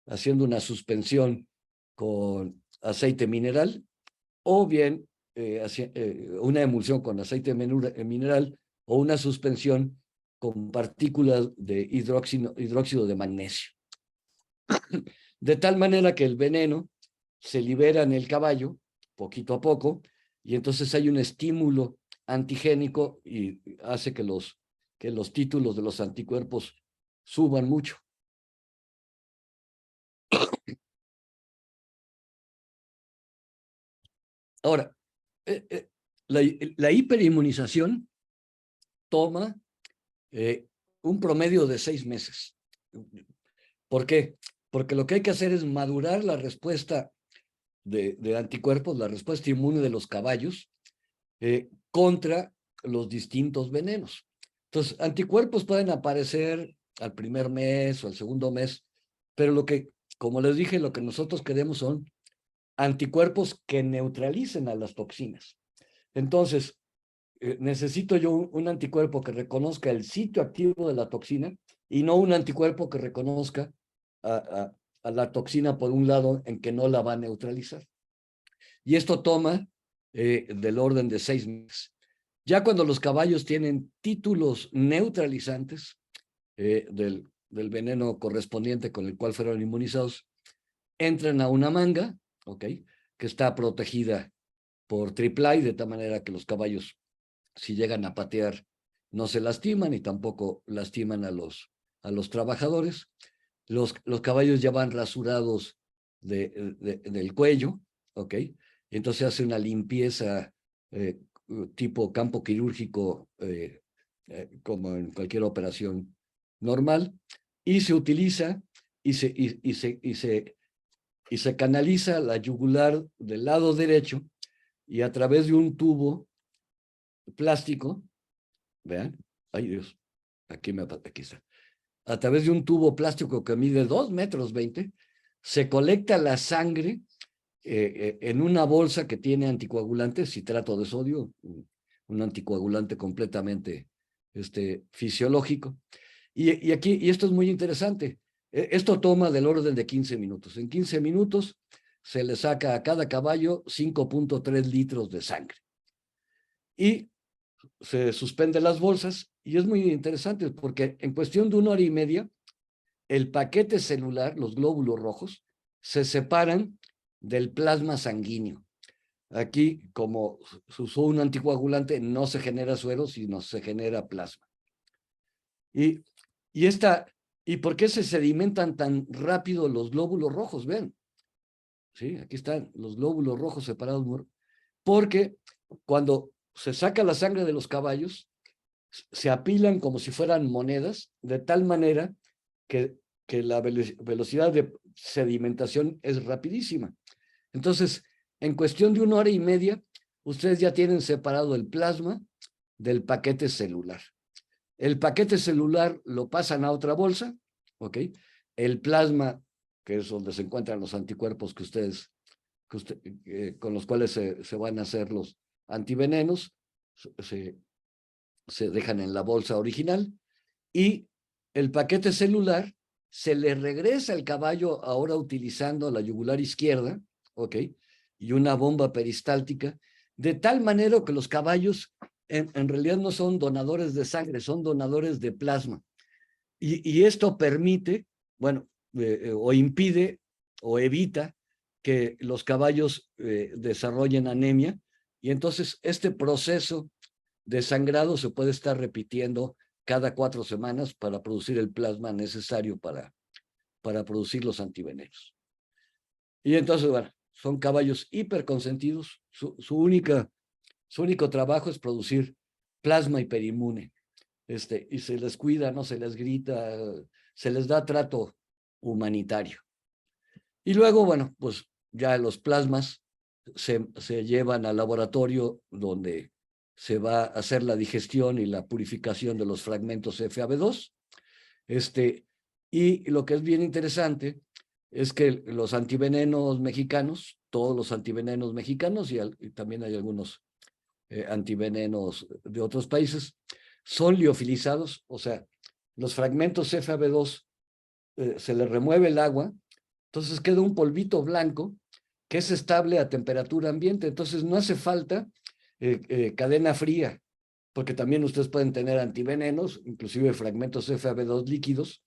haciendo una suspensión con aceite mineral o bien una emulsión con aceite mineral o una suspensión con partículas de hidróxido de magnesio. De tal manera que el veneno se libera en el caballo poquito a poco y entonces hay un estímulo antigénico y hace que los títulos de los anticuerpos suban mucho. Ahora, la hiperinmunización toma un promedio de 6 meses. ¿Por qué? Porque lo que hay que hacer es madurar la respuesta de anticuerpos, la respuesta inmune de los caballos contra los distintos venenos. Entonces, anticuerpos pueden aparecer al primer mes o al segundo mes, pero como les dije, lo que nosotros queremos son anticuerpos que neutralicen a las toxinas. Entonces, necesito yo un anticuerpo que reconozca el sitio activo de la toxina y no un anticuerpo que reconozca a la toxina por un lado en que no la va a neutralizar. Y esto toma del orden de 6 meses. Ya cuando los caballos tienen títulos neutralizantes del veneno correspondiente con el cual fueron inmunizados, entran a una manga, ¿ok?, que está protegida por triplay, de tal manera que los caballos, si llegan a patear, no se lastiman y tampoco lastiman a los trabajadores. Los caballos ya van rasurados del cuello, ¿ok? Y entonces hace una limpieza tipo campo quirúrgico, como en cualquier operación normal, y se utiliza y se canaliza la yugular del lado derecho y a través de un tubo plástico, vean, ay Dios, aquí está, a través de un tubo plástico que mide 2,20 metros, se colecta la sangre en una bolsa que tiene anticoagulante, citrato de sodio, un anticoagulante completamente fisiológico. Y esto es muy interesante. Esto toma del orden de 15 minutos. En 15 minutos se le saca a cada caballo 5.3 litros de sangre. Y se suspenden las bolsas, y es muy interesante porque en cuestión de 1 hora y media, el paquete celular, los glóbulos rojos, se separan del plasma sanguíneo. Aquí, como se usó un anticoagulante, no se genera suero, sino se genera plasma. ¿Y por qué se sedimentan tan rápido los glóbulos rojos? Ven, ¿sí? Aquí están los glóbulos rojos separados. Porque cuando se saca la sangre de los caballos, se apilan como si fueran monedas, de tal manera que la velocidad de sedimentación es rapidísima. Entonces, en cuestión de 1 hora y media, ustedes ya tienen separado el plasma del paquete celular. El paquete celular lo pasan a otra bolsa, ¿ok? El plasma, que es donde se encuentran los anticuerpos con los cuales se van a hacer los antivenenos, se dejan en la bolsa original, y el paquete celular se le regresa al caballo, ahora utilizando la yugular izquierda, ¿ok?, y una bomba peristáltica, de tal manera que los caballos en realidad no son donadores de sangre, son donadores de plasma. Y esto permite, bueno, o impide o evita que los caballos desarrollen anemia, y entonces este proceso de sangrado se puede estar repitiendo cada 4 semanas para producir el plasma necesario para producir los antivenenos. Y entonces, bueno, son caballos hiperconsentidos. Su único trabajo es producir plasma hiperinmune. Y se les cuida, no se les grita, se les da trato humanitario. Y luego, bueno, pues ya los plasmas se llevan al laboratorio donde se va a hacer la digestión y la purificación de los fragmentos FAB2. Y lo que es bien interesante es que los antivenenos mexicanos, todos los antivenenos mexicanos, y también hay algunos antivenenos de otros países, son liofilizados, o sea, los fragmentos FAB2 se les remueve el agua, entonces queda un polvito blanco que es estable a temperatura ambiente, entonces no hace falta cadena fría, porque también ustedes pueden tener antivenenos, inclusive fragmentos FAB2 líquidos,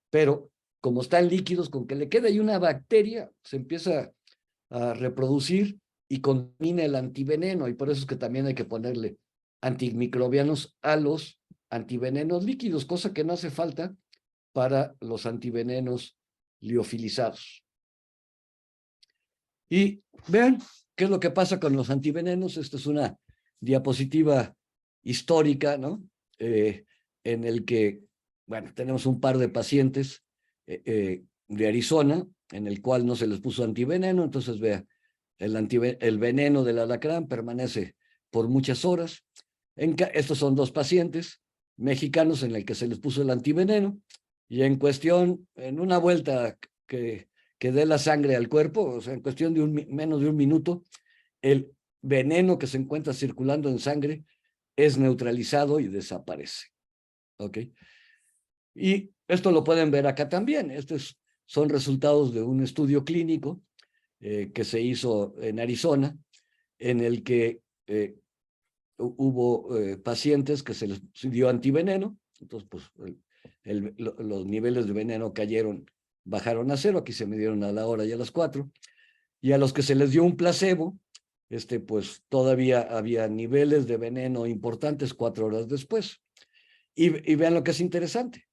pero como están líquidos, con que le quede ahí una bacteria, se empieza a reproducir y contamina el antiveneno, y por eso es que también hay que ponerle antimicrobianos a los antivenenos líquidos, cosa que no hace falta para los antivenenos liofilizados. Y vean qué es lo que pasa con los antivenenos. Esta es una diapositiva histórica, ¿no? En el que, bueno, tenemos un par de pacientes de Arizona, en el cual no se les puso antiveneno, entonces vea, el veneno del alacrán permanece por muchas horas. Estos son dos pacientes mexicanos en el que se les puso el antiveneno, y en cuestión, en una vuelta que dé la sangre al cuerpo, o sea, en cuestión de menos de un minuto, el veneno que se encuentra circulando en sangre es neutralizado y desaparece. ¿Ok? Y esto lo pueden ver acá también. Estos son resultados de un estudio clínico que se hizo en Arizona, en el que hubo pacientes que se les dio antiveneno, entonces pues los niveles de veneno bajaron a 0, aquí se midieron a la hora y a las 4, y a los que se les dio un placebo, pues todavía había niveles de veneno importantes 4 horas después. Y vean lo que es interesante,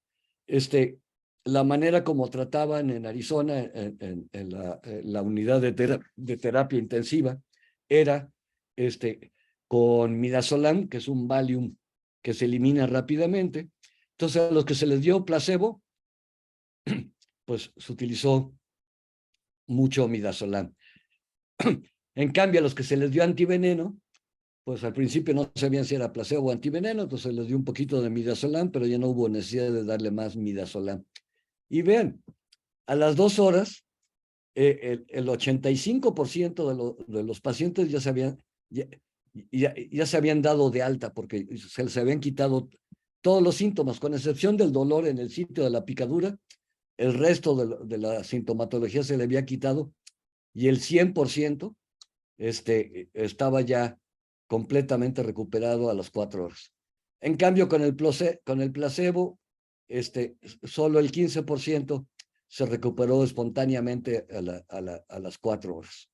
la manera como trataban en Arizona, en la unidad de terapia intensiva, era con midazolam, que es un Valium que se elimina rápidamente. Entonces, a los que se les dio placebo, pues se utilizó mucho midazolam. En cambio, a los que se les dio antiveneno, pues al principio no sabían si era placebo o antiveneno, entonces les dio un poquito de midazolam, pero ya no hubo necesidad de darle más midazolam. Y vean, a las 2 horas, el 85% de los pacientes ya se habían dado de alta, porque se les habían quitado todos los síntomas, con excepción del dolor en el sitio de la picadura. El resto de la sintomatología se le había quitado, y el 100% estaba ya completamente recuperado a las 4 horas. En cambio, con el placebo, solo el 15% se recuperó espontáneamente a las 4 horas.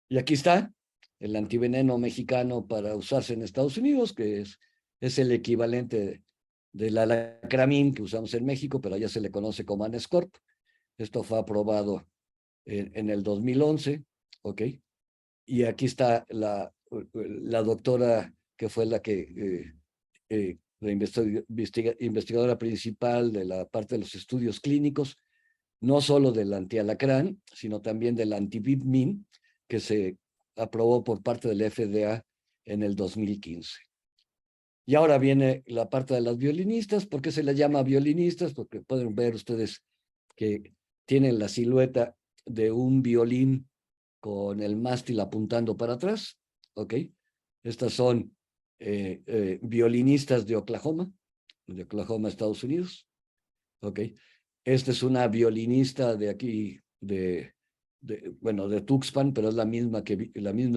Y aquí está el antiveneno mexicano para usarse en Estados Unidos, que es el equivalente del alacramín que usamos en México, pero allá se le conoce como Anescorp. Esto fue aprobado en el 2011, ¿ok? Y aquí está la doctora que fue la investigadora principal de la parte de los estudios clínicos, no solo del antialacrán, sino también del antivitmin, que se aprobó por parte del FDA en el 2015. Y ahora viene la parte de las violinistas. ¿Por qué se les llama violinistas? Porque pueden ver ustedes que tienen la silueta de un violín con el mástil apuntando para atrás, ¿ok? Estas son violinistas de Oklahoma, Estados Unidos, ¿ok? Esta es una violinista de aquí, de Tuxpan, pero es la misma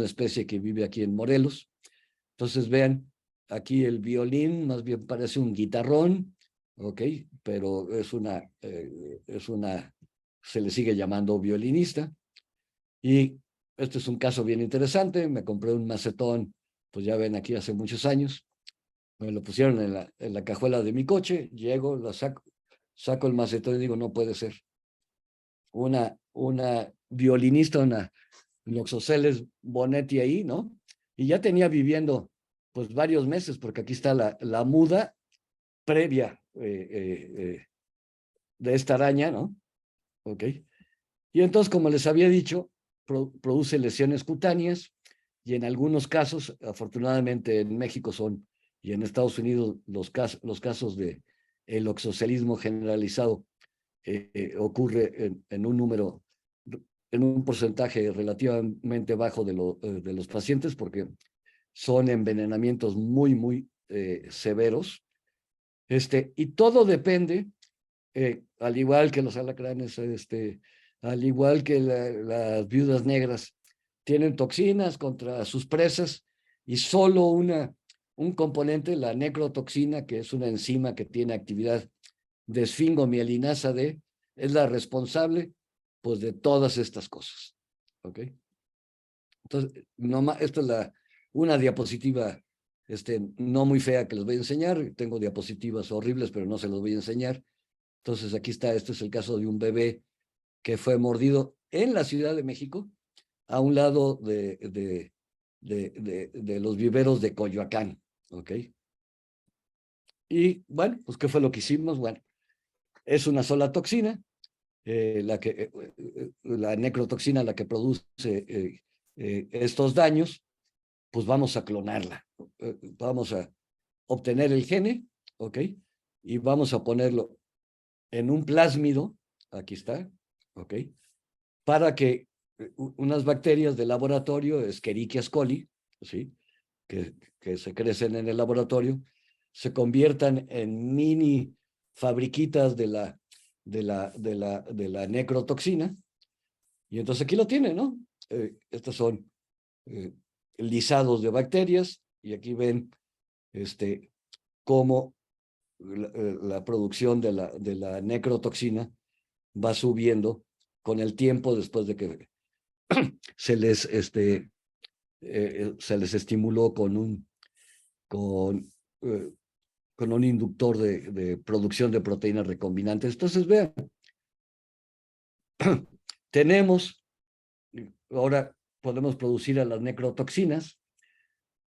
especie que vive aquí en Morelos. Entonces vean, aquí el violín más bien parece un guitarrón, ¿ok? Pero se le sigue llamando violinista. Y este es un caso bien interesante. Me compré un macetón, pues ya ven, aquí hace muchos años. Me lo pusieron en la cajuela de mi coche, llego, lo saco el macetón y digo, no puede ser. Una violinista, una Loxoceles Bonetti ahí, ¿no? Y ya tenía viviendo pues varios meses, porque aquí está la muda previa de esta araña, ¿no? Ok. Y entonces, como les había dicho, produce lesiones cutáneas y en algunos casos, afortunadamente en México y en Estados Unidos los casos de el oxocelismo generalizado ocurre en un porcentaje relativamente bajo de los pacientes porque son envenenamientos muy, muy severos. Y todo depende, al igual que los alacranes, al igual que las viudas negras, tienen toxinas contra sus presas y solo un componente, la necrotoxina, que es una enzima que tiene actividad de esfingomielinasa D, es la responsable pues de todas estas cosas. ¿Ok? Entonces, esta es una diapositiva no muy fea que les voy a enseñar. Tengo diapositivas horribles, pero no se los voy a enseñar. Entonces, aquí está, este es el caso de un bebé que fue mordido en la Ciudad de México, a un lado de los viveros de Coyoacán, ¿ok? Y bueno, pues ¿qué fue lo que hicimos? Bueno, es una sola toxina, la necrotoxina la que produce estos daños, pues vamos a clonarla, vamos a obtener el gene, ¿ok? Y vamos a ponerlo en un plásmido, aquí está, ¿ok? Para que unas bacterias de laboratorio, Escherichia coli, ¿sí? Que se crecen en el laboratorio, se conviertan en mini fabriquitas de la necrotoxina. Y entonces aquí lo tienen, ¿no? Estos son lisados de bacterias, y aquí ven cómo la producción de la necrotoxina va subiendo con el tiempo después de que se les estimuló con un inductor de producción de proteínas recombinantes. Entonces, vean, ahora podemos producir a las necrotoxinas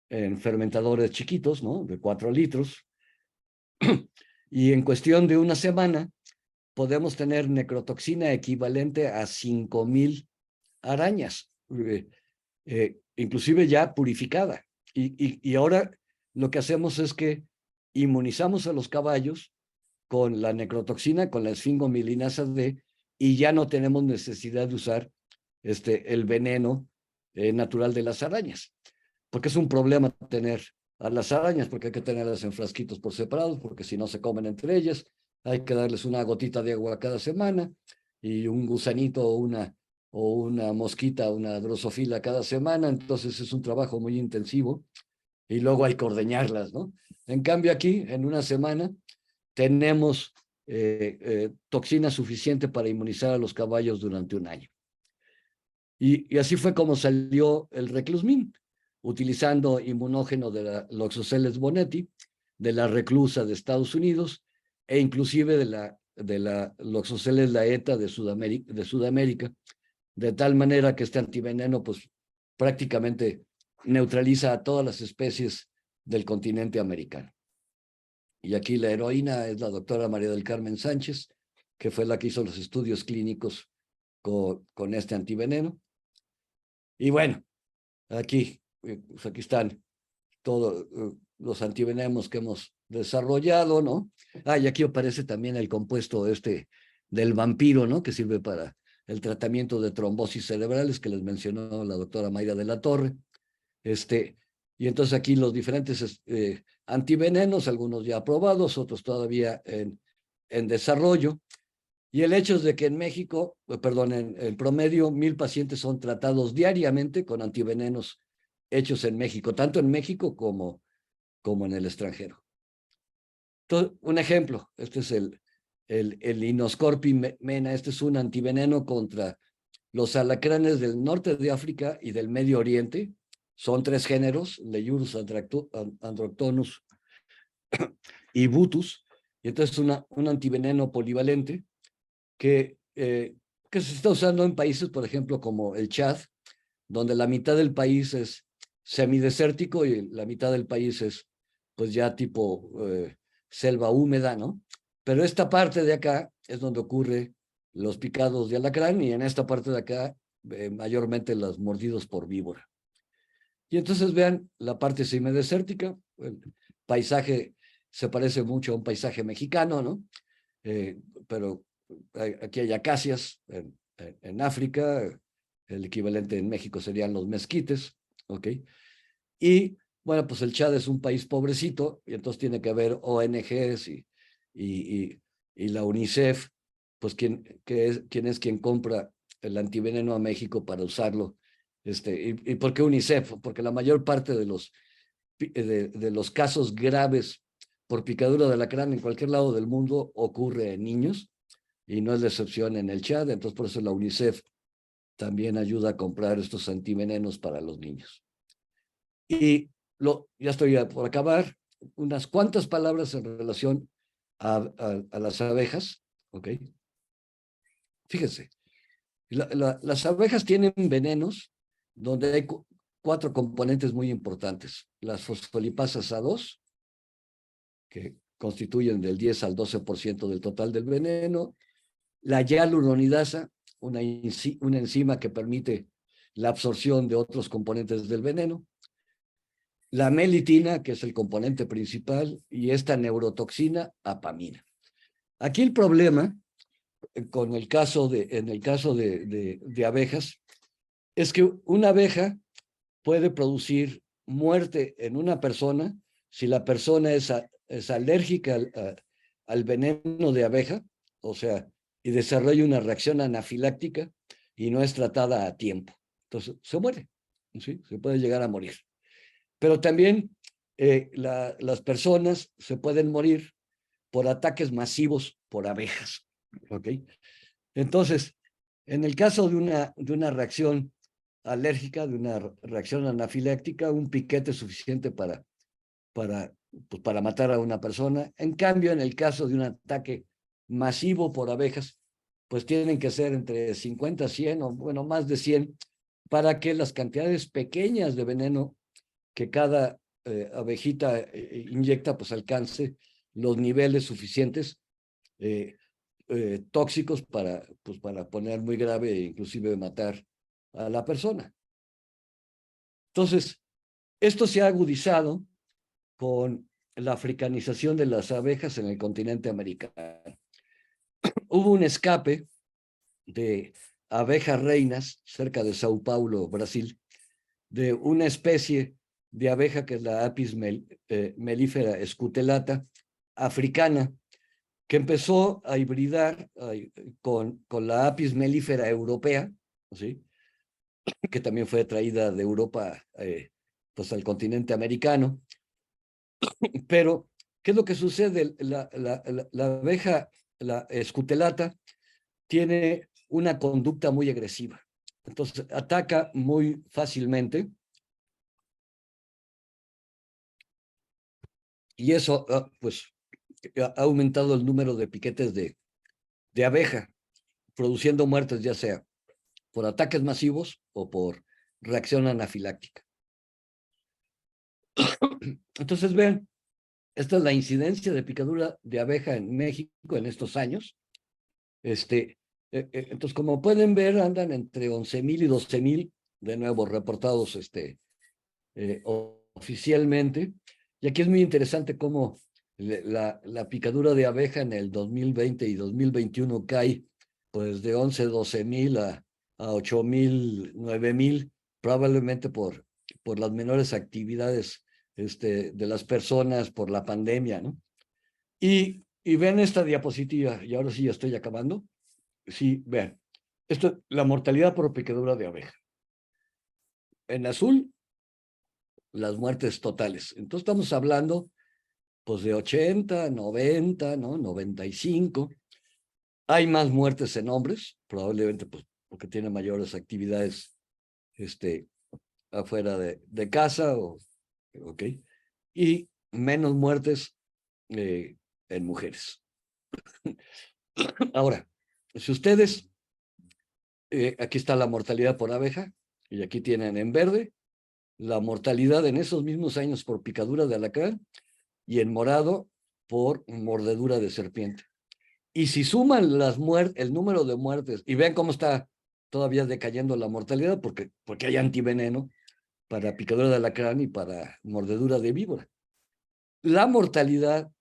en fermentadores chiquitos, ¿no? De 4 litros. Y en cuestión de una semana, podemos tener necrotoxina equivalente a 5,000 arañas, inclusive ya purificada. Y ahora lo que hacemos es que inmunizamos a los caballos con la necrotoxina, con la esfingomielinasa D, y ya no tenemos necesidad de usar el veneno natural de las arañas, porque es un problema tener a las arañas, porque hay que tenerlas en frasquitos por separado, porque si no se comen entre ellas, hay que darles una gotita de agua cada semana, y un gusanito o una mosquita, una drosofila cada semana. Entonces es un trabajo muy intensivo, y luego hay que ordeñarlas, ¿no? En cambio aquí, en una semana, tenemos toxina suficiente para inmunizar a los caballos durante un año. Y así fue como salió el Reclusmin, utilizando inmunógeno de la Loxoceles bonetti, de la reclusa de Estados Unidos, e inclusive de la Loxoceles laeta de Sudamérica, de tal manera que este antiveneno pues prácticamente neutraliza a todas las especies del continente americano. Y aquí la heroína es la doctora María del Carmen Sánchez, que fue la que hizo los estudios clínicos con este antiveneno. Y bueno, aquí están todos los antivenenos que hemos desarrollado, ¿no? Y aquí aparece también el compuesto del vampiro, ¿no? Que sirve para el tratamiento de trombosis cerebrales, que les mencionó la doctora Mayra de la Torre. Y entonces aquí los diferentes antivenenos, algunos ya aprobados, otros todavía en desarrollo. Y el hecho es de que en México, en promedio, 1,000 pacientes son tratados diariamente con antivenenos hechos en México, tanto en México como en el extranjero. Entonces, un ejemplo, este es el Inoscorpi mena. Este es un antiveneno contra los alacranes del norte de África y del Medio Oriente. Son 3 géneros, Leiurus androctonus y Butus. Y entonces un antiveneno polivalente que se está usando en países, por ejemplo, como el Chad, donde la mitad del país es semidesértico y la mitad del país es pues ya tipo selva húmeda, ¿no? Pero esta parte de acá es donde ocurre los picados de alacrán y en esta parte de acá mayormente los mordidos por víbora. Y entonces vean la parte semidesértica, el paisaje se parece mucho a un paisaje mexicano, ¿no? Pero aquí hay acacias en África, el equivalente en México serían los mezquites, ¿ok? Y bueno, pues el Chad es un país pobrecito y entonces tiene que haber ONGs y la UNICEF, pues quien es quien compra el antiveneno a México para usarlo. ¿Y por qué UNICEF? Porque la mayor parte de los casos graves por picadura de alacrán en cualquier lado del mundo ocurre en niños y no es la excepción en el Chad, entonces por eso la UNICEF también ayuda a comprar estos antivenenos para los niños. Y ya estoy por acabar, unas cuantas palabras en relación a las abejas, ¿ok? Fíjense, las abejas tienen venenos donde hay 4 componentes muy importantes. Las fosfolipasas A2, que constituyen del 10 al 12% del total del veneno. La hialuronidasa, una enzima que permite la absorción de otros componentes del veneno. La melitina, que es el componente principal, y esta neurotoxina, apamina. Aquí el problema en el caso de abejas es que una abeja puede producir muerte en una persona si la persona es alérgica al veneno de abeja, o sea, y desarrolla una reacción anafiláctica y no es tratada a tiempo. Entonces, se muere, ¿sí? Se puede llegar a morir. Pero también las personas se pueden morir por ataques masivos por abejas, ¿ok? Entonces, en el caso de una reacción alérgica, de una reacción anafiláctica, un piquete es suficiente para matar a una persona. En cambio, en el caso de un ataque masivo por abejas, pues tienen que ser entre 50, 100 o bueno, más de 100 para que las cantidades pequeñas de veneno que cada abejita inyecta, pues alcance los niveles suficientes tóxicos para poner muy grave e inclusive matar a la persona. Entonces, esto se ha agudizado con la africanización de las abejas en el continente americano. Hubo un escape de abejas reinas cerca de Sao Paulo, Brasil, de una especie de abeja que es la Apis mellifera escutelata africana, que empezó a hibridar con la Apis mellifera europea, ¿sí? Que también fue traída de Europa pues al continente americano. Pero, ¿qué es lo que sucede? La abeja, la escutelata, tiene una conducta muy agresiva. Entonces, ataca muy fácilmente. Y eso, pues, ha aumentado el número de piquetes de abeja, produciendo muertes, ya sea por ataques masivos o por reacción anafiláctica. Entonces, vean, esta es la incidencia de picadura de abeja en México en estos años. Entonces, como pueden ver, andan entre 11,000 y 12,000, de nuevo, reportados oficialmente. Y aquí es muy interesante cómo la picadura de abeja en el 2020 y 2021 cae pues de 11, 12,000 a 8,000, 9,000, probablemente por las menores actividades de las personas, por la pandemia, ¿no? Y ven esta diapositiva, y ahora sí ya estoy acabando. Sí, vean, esto, la mortalidad por picadura de abeja. En azul, las muertes totales. Entonces estamos hablando pues de 80, 90, ¿no? 95. Hay más muertes en hombres, probablemente pues porque tienen mayores actividades afuera de casa, ¿ok? Y menos muertes en mujeres. Ahora, si ustedes, aquí está la mortalidad por abeja, y aquí tienen en verde la mortalidad en esos mismos años por picadura de alacrán y en morado por mordedura de serpiente. Y si suman el número de muertes, y vean cómo está todavía decayendo la mortalidad, porque hay antiveneno para picadura de alacrán y para mordedura de víbora. La mortalidad,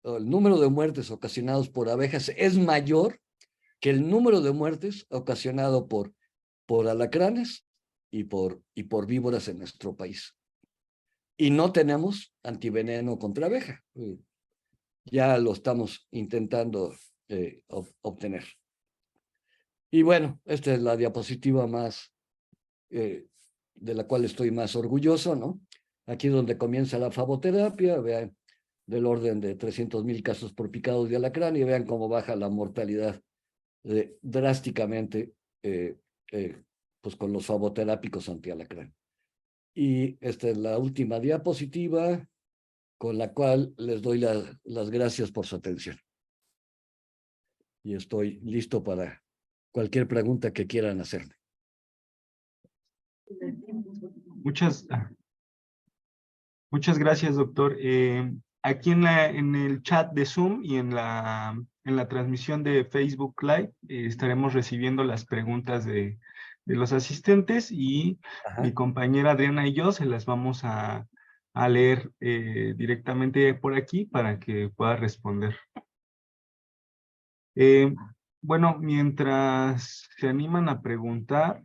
o el número de muertes ocasionados por abejas es mayor que el número de muertes ocasionado por alacranes y por víboras en nuestro país. Y no tenemos antiveneno contra abeja. Ya lo estamos intentando obtener. Y bueno, esta es la diapositiva más, de la cual estoy más orgulloso, ¿no? Aquí donde comienza la fagoterapia, vean, del orden de 300,000 casos por picados de alacrán, y vean cómo baja la mortalidad drásticamente, pues con los fagoterápicos antialacrán. Y esta es la última diapositiva, con la cual les doy las gracias por su atención. Y estoy listo para cualquier pregunta que quieran hacerme. Muchas gracias, doctor. Aquí en el chat de Zoom y en la transmisión de Facebook Live estaremos recibiendo las preguntas de los asistentes, y mi compañera Adriana y yo se las vamos a leer directamente por aquí para que pueda responder. Bueno, mientras se animan a preguntar,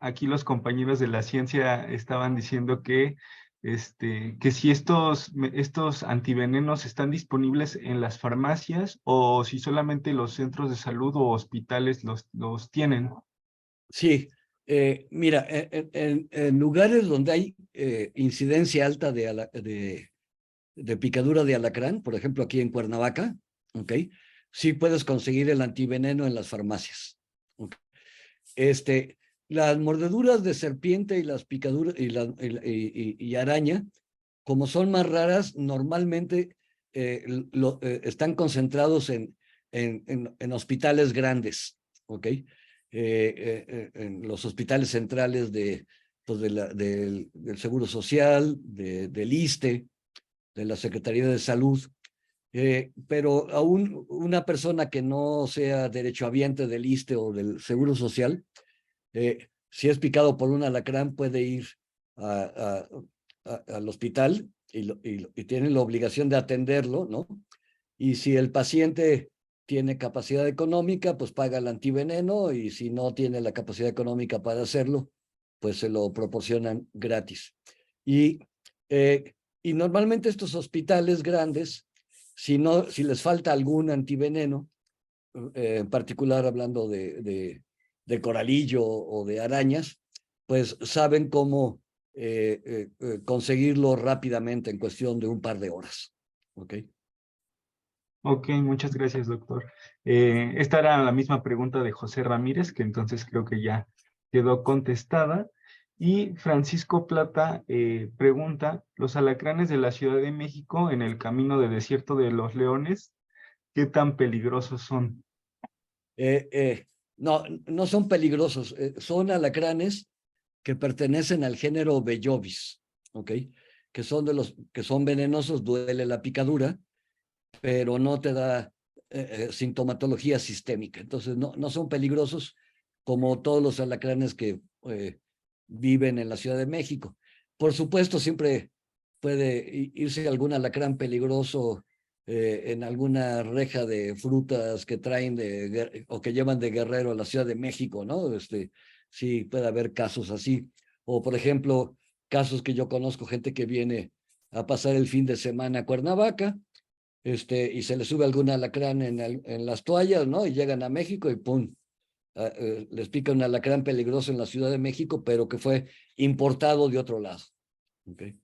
aquí los compañeros de la ciencia estaban diciendo que si estos antivenenos están disponibles en las farmacias o si solamente los centros de salud o hospitales los tienen. Sí, mira, en lugares donde hay incidencia alta de picadura de alacrán, por ejemplo aquí en Cuernavaca, ¿ok? Sí puedes conseguir el antiveneno en las farmacias. ¿Okay? Las mordeduras de serpiente y las picaduras y araña, como son más raras, normalmente están concentrados en hospitales grandes, ¿ok? En los hospitales centrales pues del Seguro Social, del ISSSTE, de la Secretaría de Salud. Pero aún una persona que no sea derechohabiente del ISSSTE o del Seguro Social, si es picado por un alacrán, puede ir al hospital y tiene la obligación de atenderlo, ¿no? Y si el paciente tiene capacidad económica, pues paga el antiveneno, y si no tiene la capacidad económica para hacerlo, pues se lo proporcionan gratis. Y normalmente estos hospitales grandes, si les falta algún antiveneno, en particular hablando de coralillo o de arañas, pues saben cómo conseguirlo rápidamente en cuestión de un par de horas. ¿Ok? Ok, muchas gracias, doctor. Esta era la misma pregunta de José Ramírez, que entonces creo que ya quedó contestada. Y Francisco Plata pregunta, ¿los alacranes de la Ciudad de México en el camino de Desierto de los Leones, qué tan peligrosos son? No son peligrosos, son alacranes que pertenecen al género Bellovis, ¿ok? Que son de los que son venenosos, duele la picadura, pero no te da sintomatología sistémica. Entonces no son peligrosos como todos los alacranes que viven en la Ciudad de México. Por supuesto, siempre puede irse algún alacrán peligroso en alguna reja de frutas que traen o que llevan de Guerrero a la Ciudad de México, ¿no? Sí, puede haber casos así. O, por ejemplo, casos que yo conozco, gente que viene a pasar el fin de semana a Cuernavaca, y se le sube algún alacrán en las toallas, ¿no? Y llegan a México y ¡pum! Les pica un alacrán peligroso en la Ciudad de México, pero que fue importado de otro lado. ¿Okay?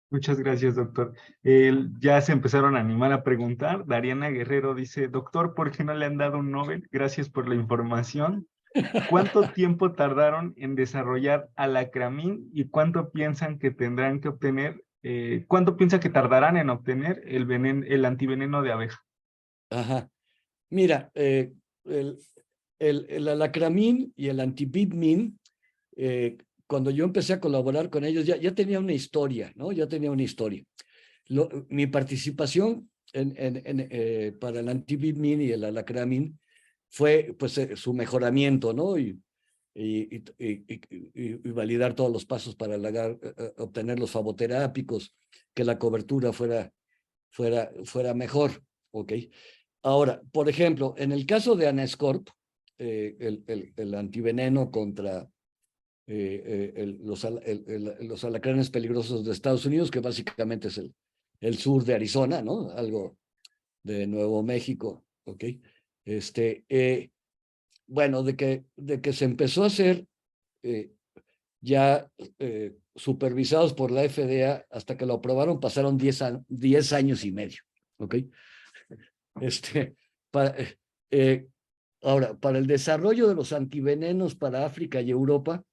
Muchas gracias, doctor. Ya se empezaron a animar a preguntar. Dariana Guerrero dice, doctor, ¿por qué no le han dado un Nobel? Gracias por la información. ¿Cuánto tiempo tardaron en desarrollar alacramín y cuánto piensan que tendrán que obtener, cuánto piensa que tardarán en obtener el antiveneno de abeja? Ajá. Mira, el el alacramín y el antibitmin, cuando yo empecé a colaborar con ellos, ya tenía una historia, ¿no? Ya tenía una historia. Mi participación para el antibitmin y el alacramín fue pues su mejoramiento, ¿no? Y validar todos los pasos para obtener los faboterápicos, que la cobertura fuera mejor, ¿ok? Ahora, por ejemplo, en el caso de Anascorp, el antiveneno contra los alacranes peligrosos de Estados Unidos, que básicamente es el sur de Arizona, ¿no? Algo de Nuevo México, ¿ok? Bueno, de que se empezó a hacer ya supervisados por la FDA, hasta que lo aprobaron, pasaron 10 años y medio, ¿ok? Ahora, para el desarrollo de los antivenenos para África y Europa,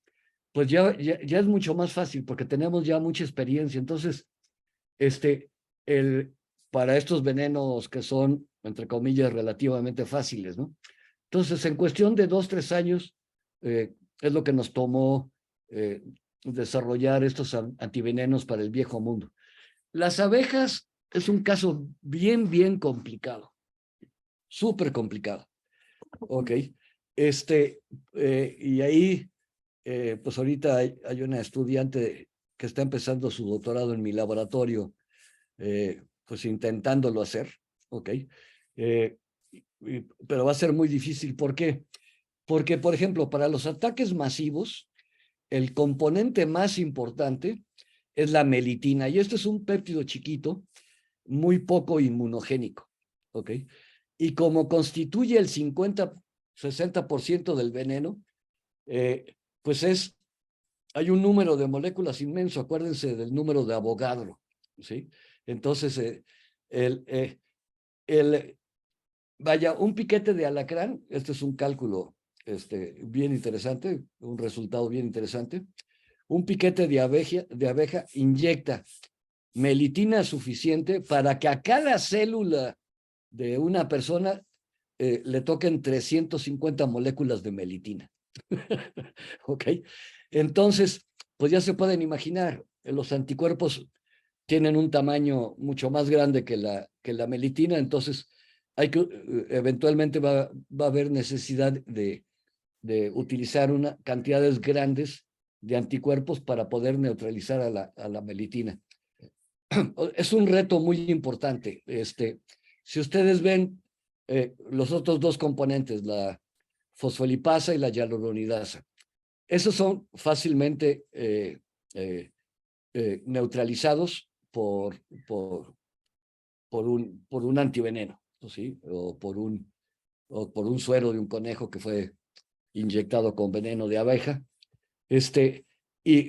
pues ya es mucho más fácil, porque tenemos ya mucha experiencia. Entonces, para estos venenos que son, entre comillas, relativamente fáciles, ¿no? Entonces, en cuestión de 2-3 años, es lo que nos tomó desarrollar estos antivenenos para el viejo mundo. Las abejas es un caso bien complicado, súper complicado, ¿ok? Y ahí, pues ahorita hay una estudiante que está empezando su doctorado en mi laboratorio, pues intentándolo hacer, ¿ok? Pero va a ser muy difícil. ¿Por qué? Porque, por ejemplo, para los ataques masivos, el componente más importante es la melitina, y este es un péptido chiquito, muy poco inmunogénico, ¿ok? Y como constituye el 50-60% del veneno, pues hay un número de moléculas inmenso. Acuérdense del número de Avogadro, ¿sí? Entonces, vaya, un piquete de alacrán, este es un cálculo bien interesante, un resultado bien interesante. Un piquete de abeja inyecta melitina suficiente para que a cada célula de una persona le toquen 350 moléculas de melitina. ¿Ok? Entonces, pues ya se pueden imaginar, los anticuerpos tienen un tamaño mucho más grande que la melitina. Entonces eventualmente va a haber necesidad de utilizar cantidades grandes de anticuerpos para poder neutralizar a la melitina. Es un reto muy importante. Si ustedes ven los otros dos componentes, la fosfolipasa y la hialuronidasa, esos son fácilmente neutralizados por un antiveneno, ¿sí? O por un suero de un conejo que fue inyectado con veneno de abeja.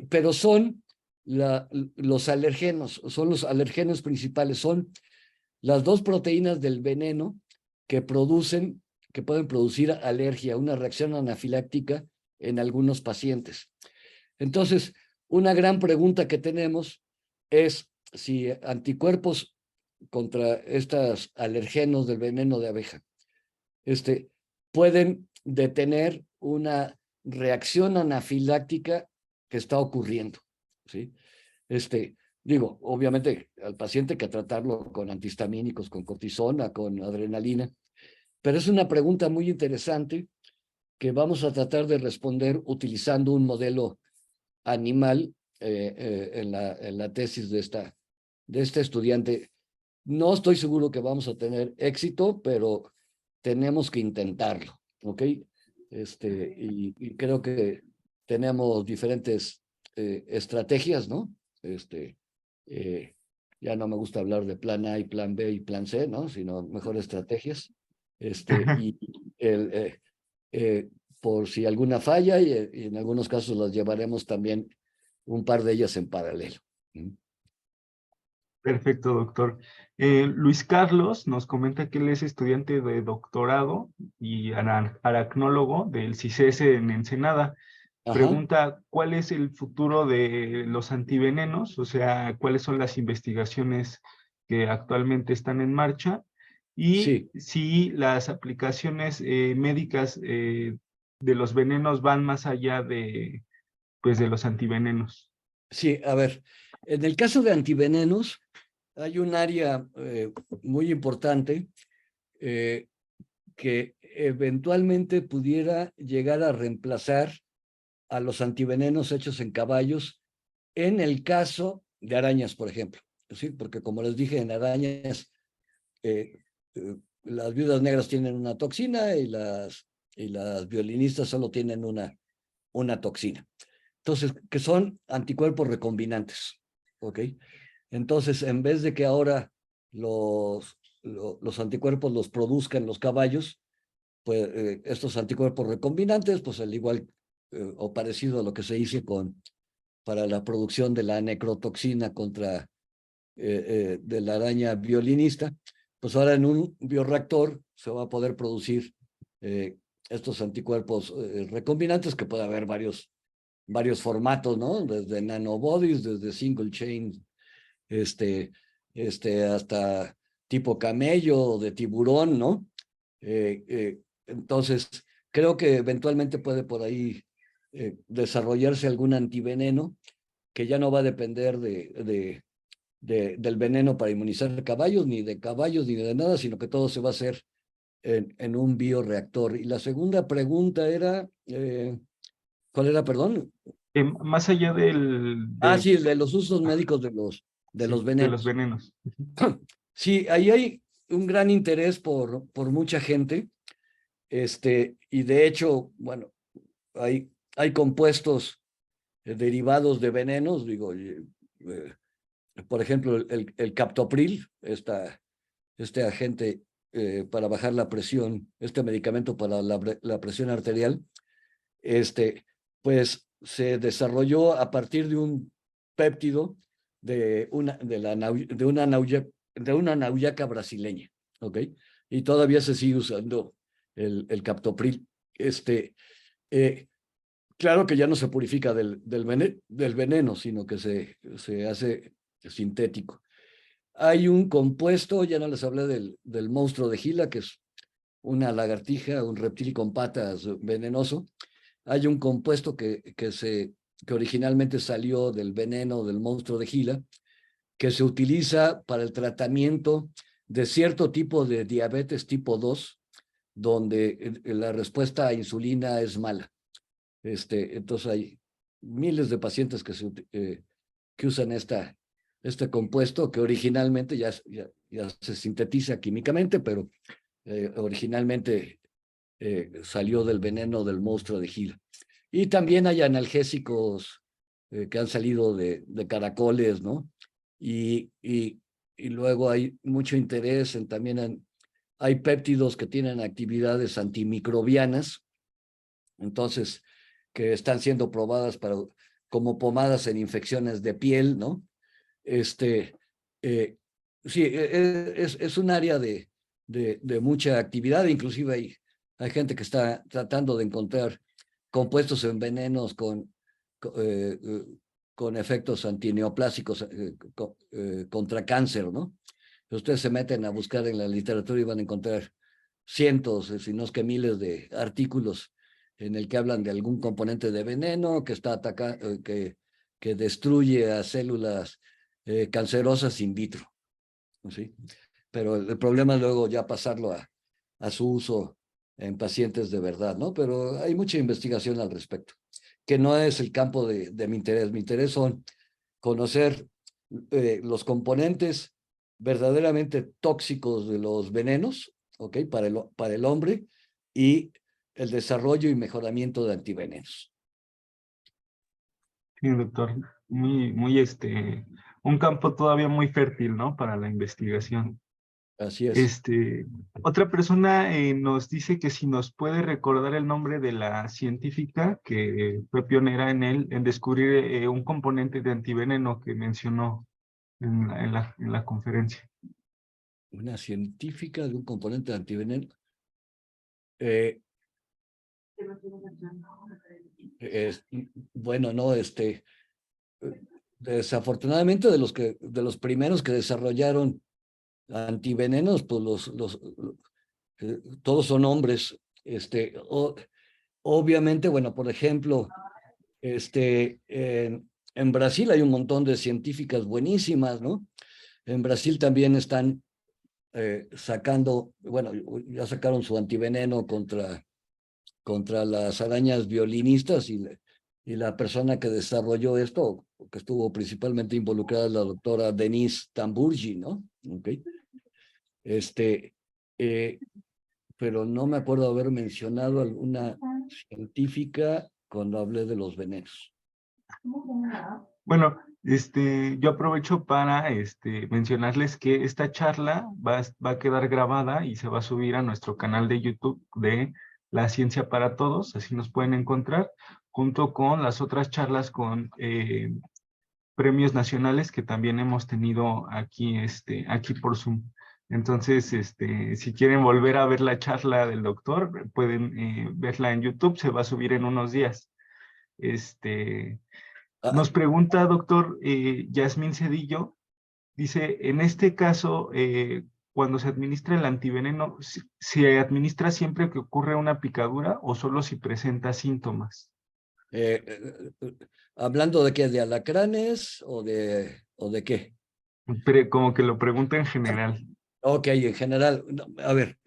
Pero son los alergenos, son los alergenos principales, son las dos proteínas del veneno que pueden producir alergia, una reacción anafiláctica en algunos pacientes. Entonces, una gran pregunta que tenemos es si anticuerpos contra estos alergenos del veneno de abeja pueden detener una reacción anafiláctica que está ocurriendo, ¿sí? Digo, obviamente al paciente hay que tratarlo con antihistamínicos, con cortisona, con adrenalina, pero es una pregunta muy interesante que vamos a tratar de responder utilizando un modelo animal en la tesis de esta estudiante. No estoy seguro que vamos a tener éxito, pero tenemos que intentarlo, ¿ok? Y creo que tenemos diferentes estrategias, ¿no? Ya no me gusta hablar de plan A y plan B y plan C, ¿no? Sino mejor estrategias. Y por si alguna falla, y en algunos casos las llevaremos también un par de ellas en paralelo. Perfecto, doctor. Luis Carlos nos comenta que él es estudiante de doctorado y aracnólogo del CICES en Ensenada. Ajá. Pregunta, ¿cuál es el futuro de los antivenenos? O sea, ¿cuáles son las investigaciones que actualmente están en marcha? Y Sí, si las aplicaciones médicas de los venenos van más allá de, pues, de los antivenenos. sí, a ver, en el caso de antivenenos, hay un área muy importante eh, que eventualmente pudiera llegar a reemplazar a los antivenenos hechos en caballos en el caso de arañas, por ejemplo. ¿Sí? Porque como les dije, en arañas eh, las viudas negras tienen una toxina y las violinistas solo tienen una toxina. Entonces, que son anticuerpos recombinantes. ¿Ok? Entonces, en vez de que ahora los anticuerpos los produzcan los caballos, pues estos anticuerpos recombinantes, pues al igual o parecido a lo que se hizo para la producción de la necrotoxina contra de la araña violinista, pues ahora en un bioreactor se va a poder producir estos anticuerpos recombinantes, que puede haber varios formatos, ¿no? Desde nanobodies, desde single chain, este, hasta tipo camello, de tiburón, ¿no? Entonces, creo que eventualmente puede por ahí desarrollarse algún antiveneno que ya no va a depender del veneno para inmunizar caballos, ni de nada, sino que todo se va a hacer en un bioreactor. Y la segunda pregunta era, ¿cuál era, perdón? Más allá Ah, sí, de los usos médicos de los sí, de los venenos. venenos. Sí, ahí hay un gran interés por mucha gente, y de hecho, bueno, hay compuestos derivados de venenos, digo, por ejemplo, el captopril, este agente para bajar la presión, este medicamento para la presión arterial, pues se desarrolló a partir de un péptido de una nauyaca brasileña, ¿ok? Y todavía se sigue usando el captopril. Eh, claro que ya no se purifica del veneno, sino que se hace sintético. Hay un compuesto, ya no les hablé del monstruo de Gila, que es una lagartija, un reptil con patas venenoso. Hay un compuesto que originalmente salió del veneno del monstruo de Gila, que se utiliza para el tratamiento de cierto tipo de diabetes tipo 2, donde la respuesta a insulina es mala. Entonces hay miles de pacientes que usan este compuesto que originalmente ya se sintetiza químicamente, pero originalmente salió del veneno del monstruo de Gila. Y también hay analgésicos que han salido de caracoles, ¿no? Y luego hay mucho interés hay péptidos que tienen actividades antimicrobianas, entonces, que están siendo probadas como pomadas en infecciones de piel, ¿no? Este, eh, sí, es un área de mucha actividad, inclusive hay gente que está tratando de encontrar compuestos en venenos con efectos antineoplásicos contra cáncer, ¿no? Ustedes se meten a buscar en la literatura y van a encontrar cientos, si no es que miles de artículos en el que hablan de algún componente de veneno que está que destruye a células cancerosas in vitro, ¿sí? Pero el problema es luego ya pasarlo a su uso en pacientes de verdad, ¿no? Pero hay mucha investigación al respecto, que no es el campo de mi interés. Mi interés son conocer los verdaderamente tóxicos de los venenos, ¿ok? Para el hombre, y el desarrollo y mejoramiento de antivenenos. Sí, doctor. Un campo todavía muy fértil, ¿no? Para la investigación. Así es. Otra persona nos dice que si nos puede recordar el nombre de la científica que fue pionera en descubrir un componente de antiveneno que mencionó en la conferencia. Una científica de un componente de antiveneno. Bueno, no, desafortunadamente de los primeros que desarrollaron antivenenos, pues todos son hombres. Obviamente, bueno, por ejemplo, en Brasil hay un montón de científicas buenísimas, ¿no? En Brasil también están sacando, bueno, ya sacaron su antiveneno contra las arañas violinistas y la persona que desarrolló esto, que estuvo principalmente involucrada, es la doctora Denise Tamburgi, ¿no? Okay. Pero no me acuerdo haber mencionado alguna científica cuando hablé de los venenos. Bueno, yo aprovecho para mencionarles que esta charla va a quedar grabada y se va a subir a nuestro canal de YouTube de La Ciencia para Todos, así nos pueden encontrar, junto con las otras charlas con premios nacionales que también hemos tenido aquí, aquí por Zoom. Entonces, si quieren volver a ver la charla del doctor, pueden verla en YouTube, se va a subir en unos días. Nos pregunta, doctor Yasmín Cedillo, dice, en este caso, cuando se administra el antiveneno, ¿se administra siempre que ocurre una picadura o solo si presenta síntomas? ¿Hablando de qué? ¿De alacranes o de qué? Como que lo pregunta en general. Ok, en general. No, a ver,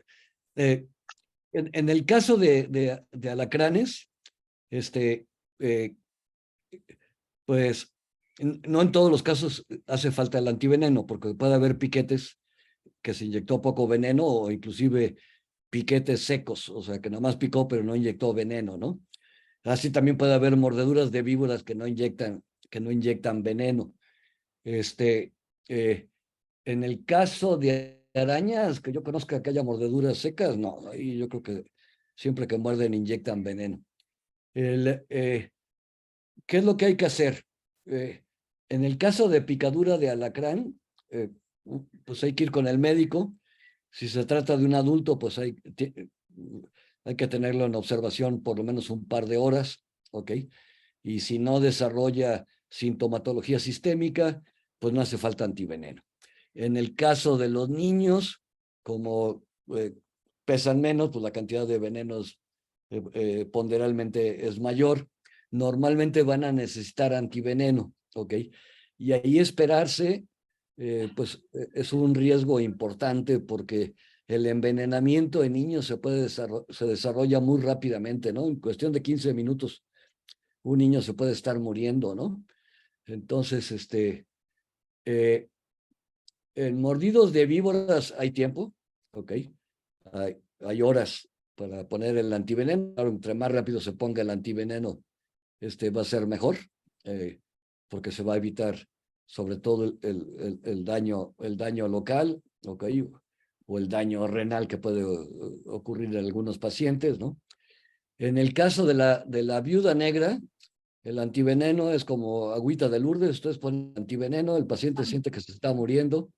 en el caso de alacranes, pues no en todos los casos hace falta el antiveneno, porque puede haber piquetes que se inyectó poco veneno o inclusive piquetes secos, o sea, que nomás picó pero no inyectó veneno, ¿no? Así también puede haber mordeduras de víboras que no inyectan veneno. En el caso de arañas, que yo conozca que haya mordeduras secas, no, y yo creo que siempre que muerden inyectan veneno. ¿Qué es lo que hay que hacer? En el caso de picadura de alacrán, pues hay que ir con el médico. Si se trata de un adulto, pues hay que tenerlo en observación por lo menos un par de horas, ¿ok? Y si no desarrolla sintomatología sistémica, pues no hace falta antiveneno. En el caso de los niños, como pesan menos, pues la cantidad de venenos ponderalmente es mayor. Normalmente van a necesitar antiveneno, ¿ok? Y ahí esperarse, es un riesgo importante porque el envenenamiento en niños se desarrolla muy rápidamente, ¿no? En cuestión de 15 minutos, un niño se puede estar muriendo, ¿no? Entonces, en mordidos de víboras hay tiempo, ¿ok? Hay horas para poner el antiveneno. Claro, entre más rápido se ponga el antiveneno, va a ser mejor, porque se va a evitar sobre todo el daño local, ¿ok? O el daño renal que puede ocurrir en algunos pacientes, ¿no? En el caso de la viuda negra, el antiveneno es como agüita de Lourdes. Ustedes ponen antiveneno, el paciente siente que se está muriendo,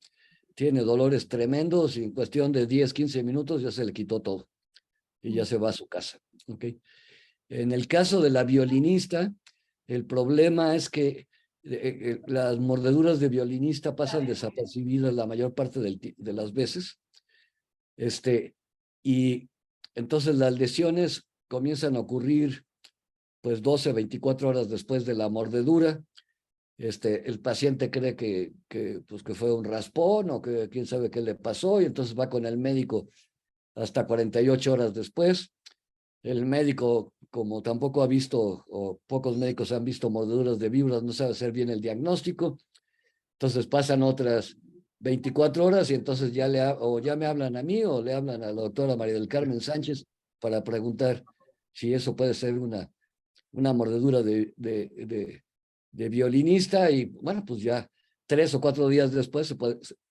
tiene dolores tremendos y en cuestión de 10, 15 minutos ya se le quitó todo y ya se va a su casa, ¿ok? En el caso de la violinista, el problema es que las mordeduras de violinista pasan desapercibidas la mayor parte de las veces, y entonces las lesiones comienzan a ocurrir pues 12, 24 horas después de la mordedura. El paciente cree pues, que fue un raspón o que quién sabe qué le pasó, y entonces va con el médico hasta 48 horas después. El médico, como tampoco ha visto, o pocos médicos han visto mordeduras de víboras, no sabe hacer bien el diagnóstico. Entonces pasan otras 24 horas y entonces ya me hablan a mí o le hablan a la doctora María del Carmen Sánchez para preguntar si eso puede ser una mordedura de violinista. Y bueno, pues ya 3 o 4 días después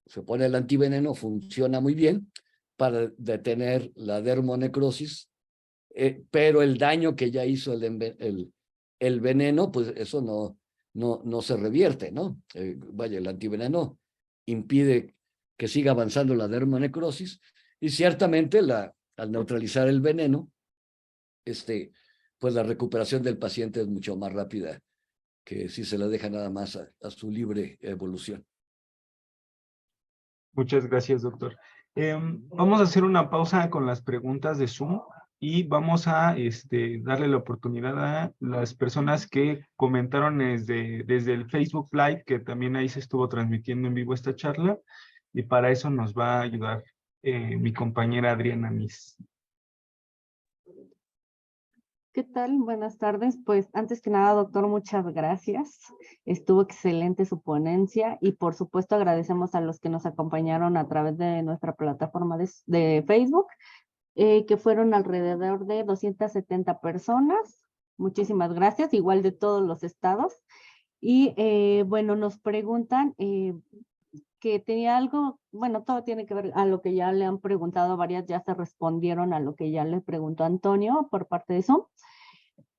se pone el antiveneno, funciona muy bien para detener la dermonecrosis, pero el daño que ya hizo el veneno, pues eso no se revierte, ¿no? Vaya, el antiveneno impide que siga avanzando la dermonecrosis, y ciertamente al neutralizar el veneno, pues la recuperación del paciente es mucho más rápida que si se le deja nada más a su libre evolución. Muchas gracias, doctor. Vamos a hacer una pausa con las preguntas de Zoom y vamos a darle la oportunidad a las personas que comentaron desde el Facebook Live, que también ahí se estuvo transmitiendo en vivo esta charla, y para eso nos va a ayudar mi compañera Adriana Mis. ¿Qué tal? Buenas tardes. Pues antes que nada, doctor, muchas gracias. Estuvo excelente su ponencia y por supuesto agradecemos a los que nos acompañaron a través de nuestra plataforma de Facebook, que fueron alrededor de 270 personas. Muchísimas gracias, igual de todos los estados. Y bueno, nos preguntan que tenía algo, bueno, todo tiene que ver a lo que ya le han preguntado varias, ya se respondieron a lo que ya le preguntó Antonio por parte de Zoom.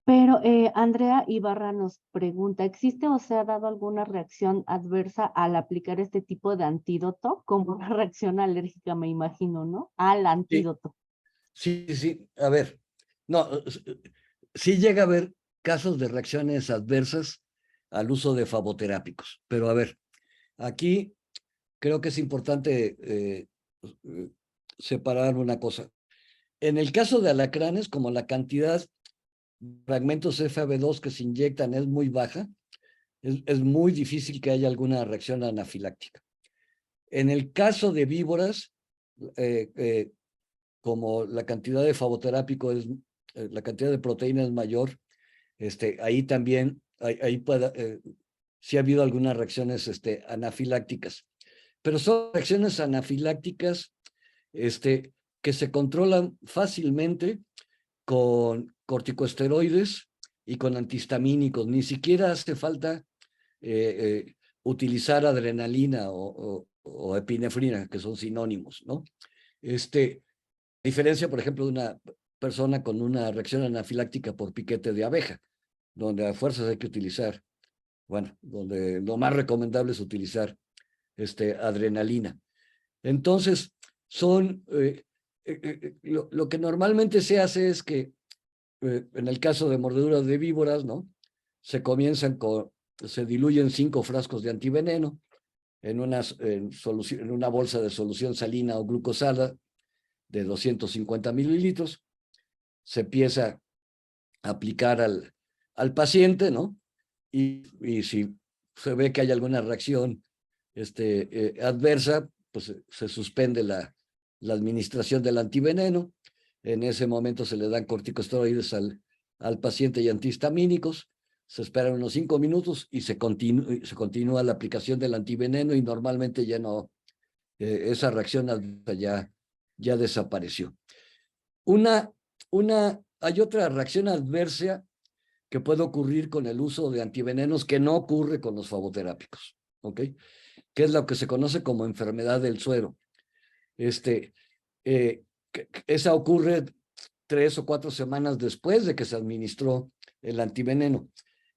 Pero Andrea Ibarra nos pregunta, ¿existe o se ha dado alguna reacción adversa al aplicar este tipo de antídoto? Como una reacción alérgica, me imagino, ¿no? Al antídoto. Sí, sí. A ver, no, sí llega a haber casos de reacciones adversas al uso de flavoterápicos. Pero a ver, aquí creo que es importante separar una cosa. En el caso de alacranes, como la cantidad de fragmentos FAB2 que se inyectan es muy baja, es muy difícil que haya alguna reacción anafiláctica. En el caso de víboras, como la cantidad de flavoterápico es, la cantidad de proteína es mayor, ahí también, sí ha habido algunas reacciones anafilácticas. Pero son reacciones anafilácticas que se controlan fácilmente con corticosteroides y con antihistamínicos. Ni siquiera hace falta utilizar adrenalina o epinefrina, que son sinónimos, ¿no? Diferencia, por ejemplo, de una persona con una reacción anafiláctica por piquete de abeja, donde a fuerzas hay que utilizar, bueno, donde lo más recomendable es utilizar adrenalina. Entonces, son, lo que normalmente se hace es que, en el caso de mordeduras de víboras, ¿no? Se diluyen 5 frascos de antiveneno en una bolsa de solución salina o glucosada de 250 mililitros. Se empieza a aplicar al paciente, ¿no? Y si se ve que hay alguna reacción adversa, pues se suspende la administración del antiveneno. En ese momento se le dan corticosteroides al paciente y antihistamínicos. Se esperan unos 5 minutos y se continúa la aplicación del antiveneno y normalmente ya no, esa reacción adversa ya desapareció. Hay otra reacción adversa que puede ocurrir con el uso de antivenenos que no ocurre con los flavoterápicos, ¿ok? Que es lo que se conoce como enfermedad del suero. Esa ocurre 3 o 4 semanas después de que se administró el antiveneno.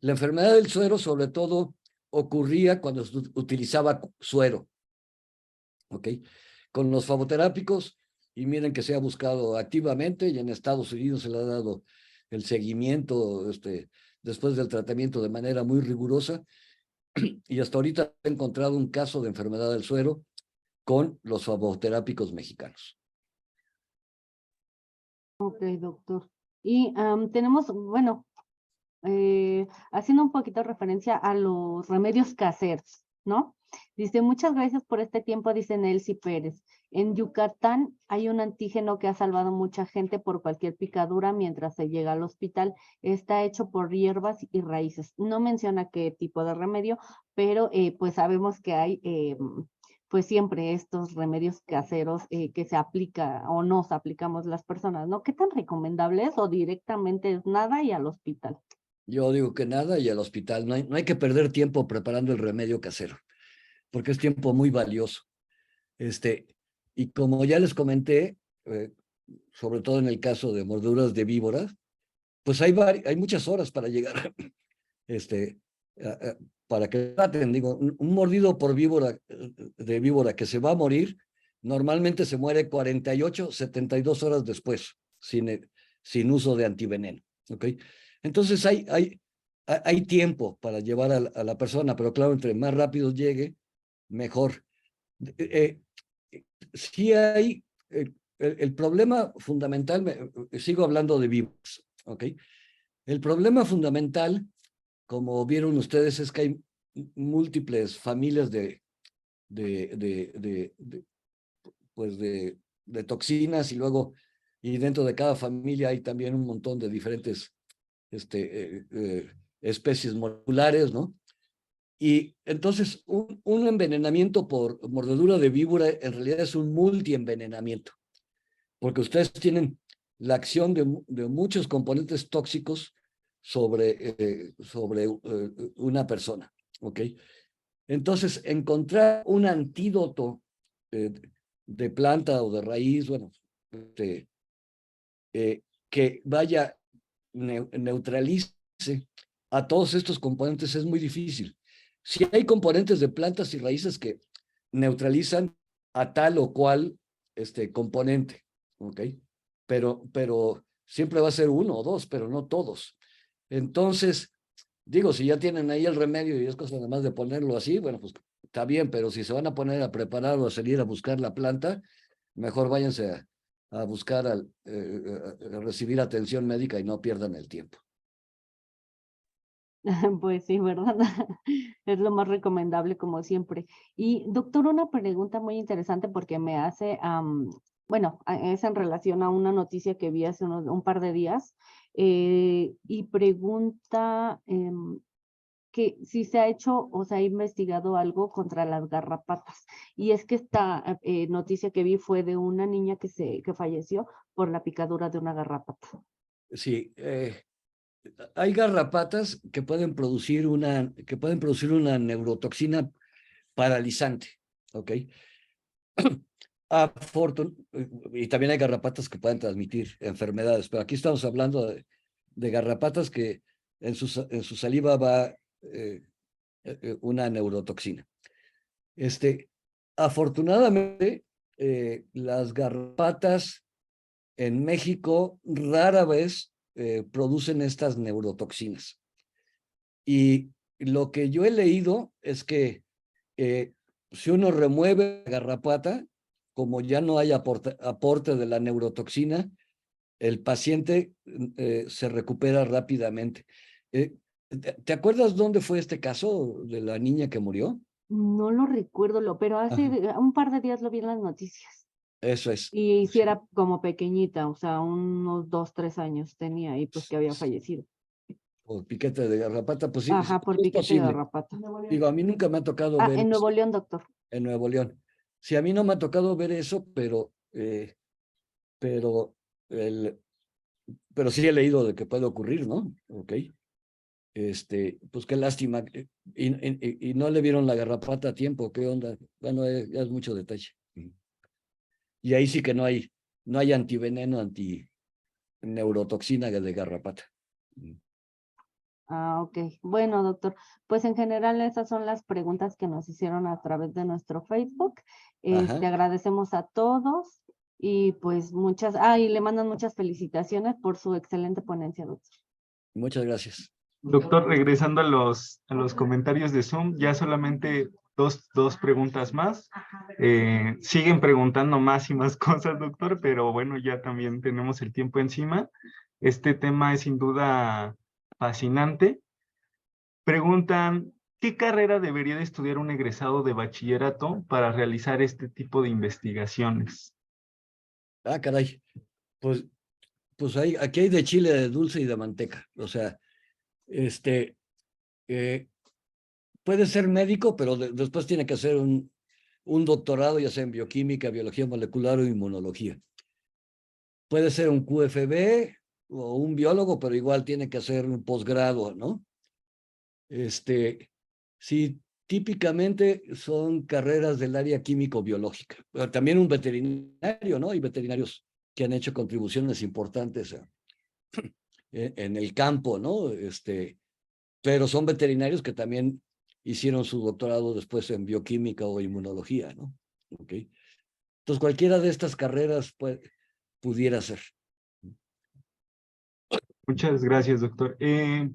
La enfermedad del suero, sobre todo, ocurría cuando se utilizaba suero, ¿ok? Con los flavoterápicos, y miren que se ha buscado activamente, y en Estados Unidos se le ha dado el seguimiento después del tratamiento de manera muy rigurosa, y hasta ahorita he encontrado un caso de enfermedad del suero con los flavoterápicos mexicanos. Ok, doctor. Y tenemos, bueno, haciendo un poquito referencia a los remedios caseros, ¿no? Dice, muchas gracias por este tiempo, dice Nelcy Pérez. En Yucatán hay un antígeno que ha salvado mucha gente por cualquier picadura mientras se llega al hospital. Está hecho por hierbas y raíces. No menciona qué tipo de remedio, pero pues sabemos que hay pues siempre estos remedios caseros que se aplica o nos aplicamos las personas, ¿no? ¿Qué tan recomendable es o directamente es nada y al hospital? Yo digo que nada y al hospital. No hay que perder tiempo preparando el remedio casero, porque es tiempo muy valioso. Y como ya les comenté, sobre todo en el caso de mordeduras de víboras, pues hay muchas horas para llegar, para que traten. Digo, un mordido por víbora, de víbora que se va a morir, normalmente se muere 48, 72 horas después, sin uso de antiveneno, ¿ok? Entonces hay tiempo para llevar a la persona, pero claro, entre más rápido llegue, mejor. sí hay, el problema fundamental, sigo hablando de vivos, ¿ok? El problema fundamental, como vieron ustedes, es que hay múltiples familias pues de toxinas, y luego, y dentro de cada familia hay también un montón de diferentes especies moleculares, ¿no? Y entonces un envenenamiento por mordedura de víbora en realidad es un multienvenenamiento, porque ustedes tienen la acción de muchos componentes tóxicos sobre una persona, ¿ok? Entonces, encontrar un antídoto de planta o de raíz, bueno, que vaya, neutralice a todos estos componentes es muy difícil. Si hay componentes de plantas y raíces que neutralizan a tal o cual componente, ¿ok? Pero siempre va a ser uno o dos, pero no todos. Entonces, digo, si ya tienen ahí el remedio y es cosa nada más de ponerlo así, bueno, pues está bien, pero si se van a poner a preparar o a salir a buscar la planta, mejor váyanse a buscar, a recibir atención médica y no pierdan el tiempo. Pues sí, ¿verdad? Es lo más recomendable como siempre. Y doctor, una pregunta muy interesante porque me hace, bueno, es en relación a una noticia que vi hace un par de días, y pregunta que si se ha hecho o se ha investigado algo contra las garrapatas. Y es que esta noticia que vi fue de una niña que falleció por la picadura de una garrapata. Sí, hay garrapatas que pueden producir una neurotoxina paralizante, ¿ok? Y también hay garrapatas que pueden transmitir enfermedades, pero aquí estamos hablando de garrapatas que en su saliva va una neurotoxina. Afortunadamente, las garrapatas en México rara vez producen estas neurotoxinas. Y lo que yo he leído es que si uno remueve la garrapata, como ya no hay aporte de la neurotoxina, el paciente se recupera rápidamente. ¿Te acuerdas dónde fue este caso de la niña que murió? No lo recuerdo, pero hace un par de días lo vi en las noticias. Eso es. Y si era como pequeñita, o sea, unos 2, 3 años tenía y pues que había fallecido. Por piquete de garrapata, pues sí, Ajá, por es piquete de posible. garrapata. Digo, a mí nunca me ha tocado ver En eso Nuevo León, doctor. en Nuevo León. Sí, a mí no me ha tocado ver eso, pero sí he leído de que puede ocurrir, ¿no? Ok. Pues qué lástima. Y no le vieron la garrapata a tiempo, ¿qué onda? Bueno, ya es mucho detalle. Y ahí sí que no hay antiveneno, antineurotoxina de garrapata. Ok. Bueno, doctor, pues en general esas son las preguntas que nos hicieron a través de nuestro Facebook. Ajá. Agradecemos a todos y pues y le mandan muchas felicitaciones por su excelente ponencia, doctor. Muchas gracias. Doctor, regresando a los comentarios de Zoom, ya solamente dos preguntas más. Siguen preguntando más y más cosas, doctor, pero bueno, ya también tenemos el tiempo encima. Este tema es sin duda fascinante. Preguntan, ¿qué carrera debería de estudiar un egresado de bachillerato para realizar este tipo de investigaciones? Ah, caray. Pues aquí hay de chile de dulce y de manteca. O sea, puede ser médico, pero después tiene que hacer un doctorado, ya sea en bioquímica, biología molecular o inmunología. Puede ser un QFB o un biólogo, pero igual tiene que hacer un posgrado, ¿no? Sí, típicamente son carreras del área químico-biológica, pero también un veterinario, ¿no? Hay veterinarios que han hecho contribuciones importantes en el campo, ¿no? Pero son veterinarios que también hicieron su doctorado después en bioquímica o inmunología, ¿no? ¿Ok? Entonces, cualquiera de estas carreras pudiera ser. Muchas gracias, doctor.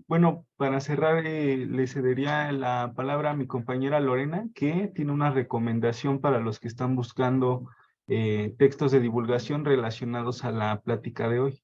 Bueno, para cerrar, le cedería la palabra a mi compañera Lorena, que tiene una recomendación para los que están buscando textos de divulgación relacionados a la plática de hoy.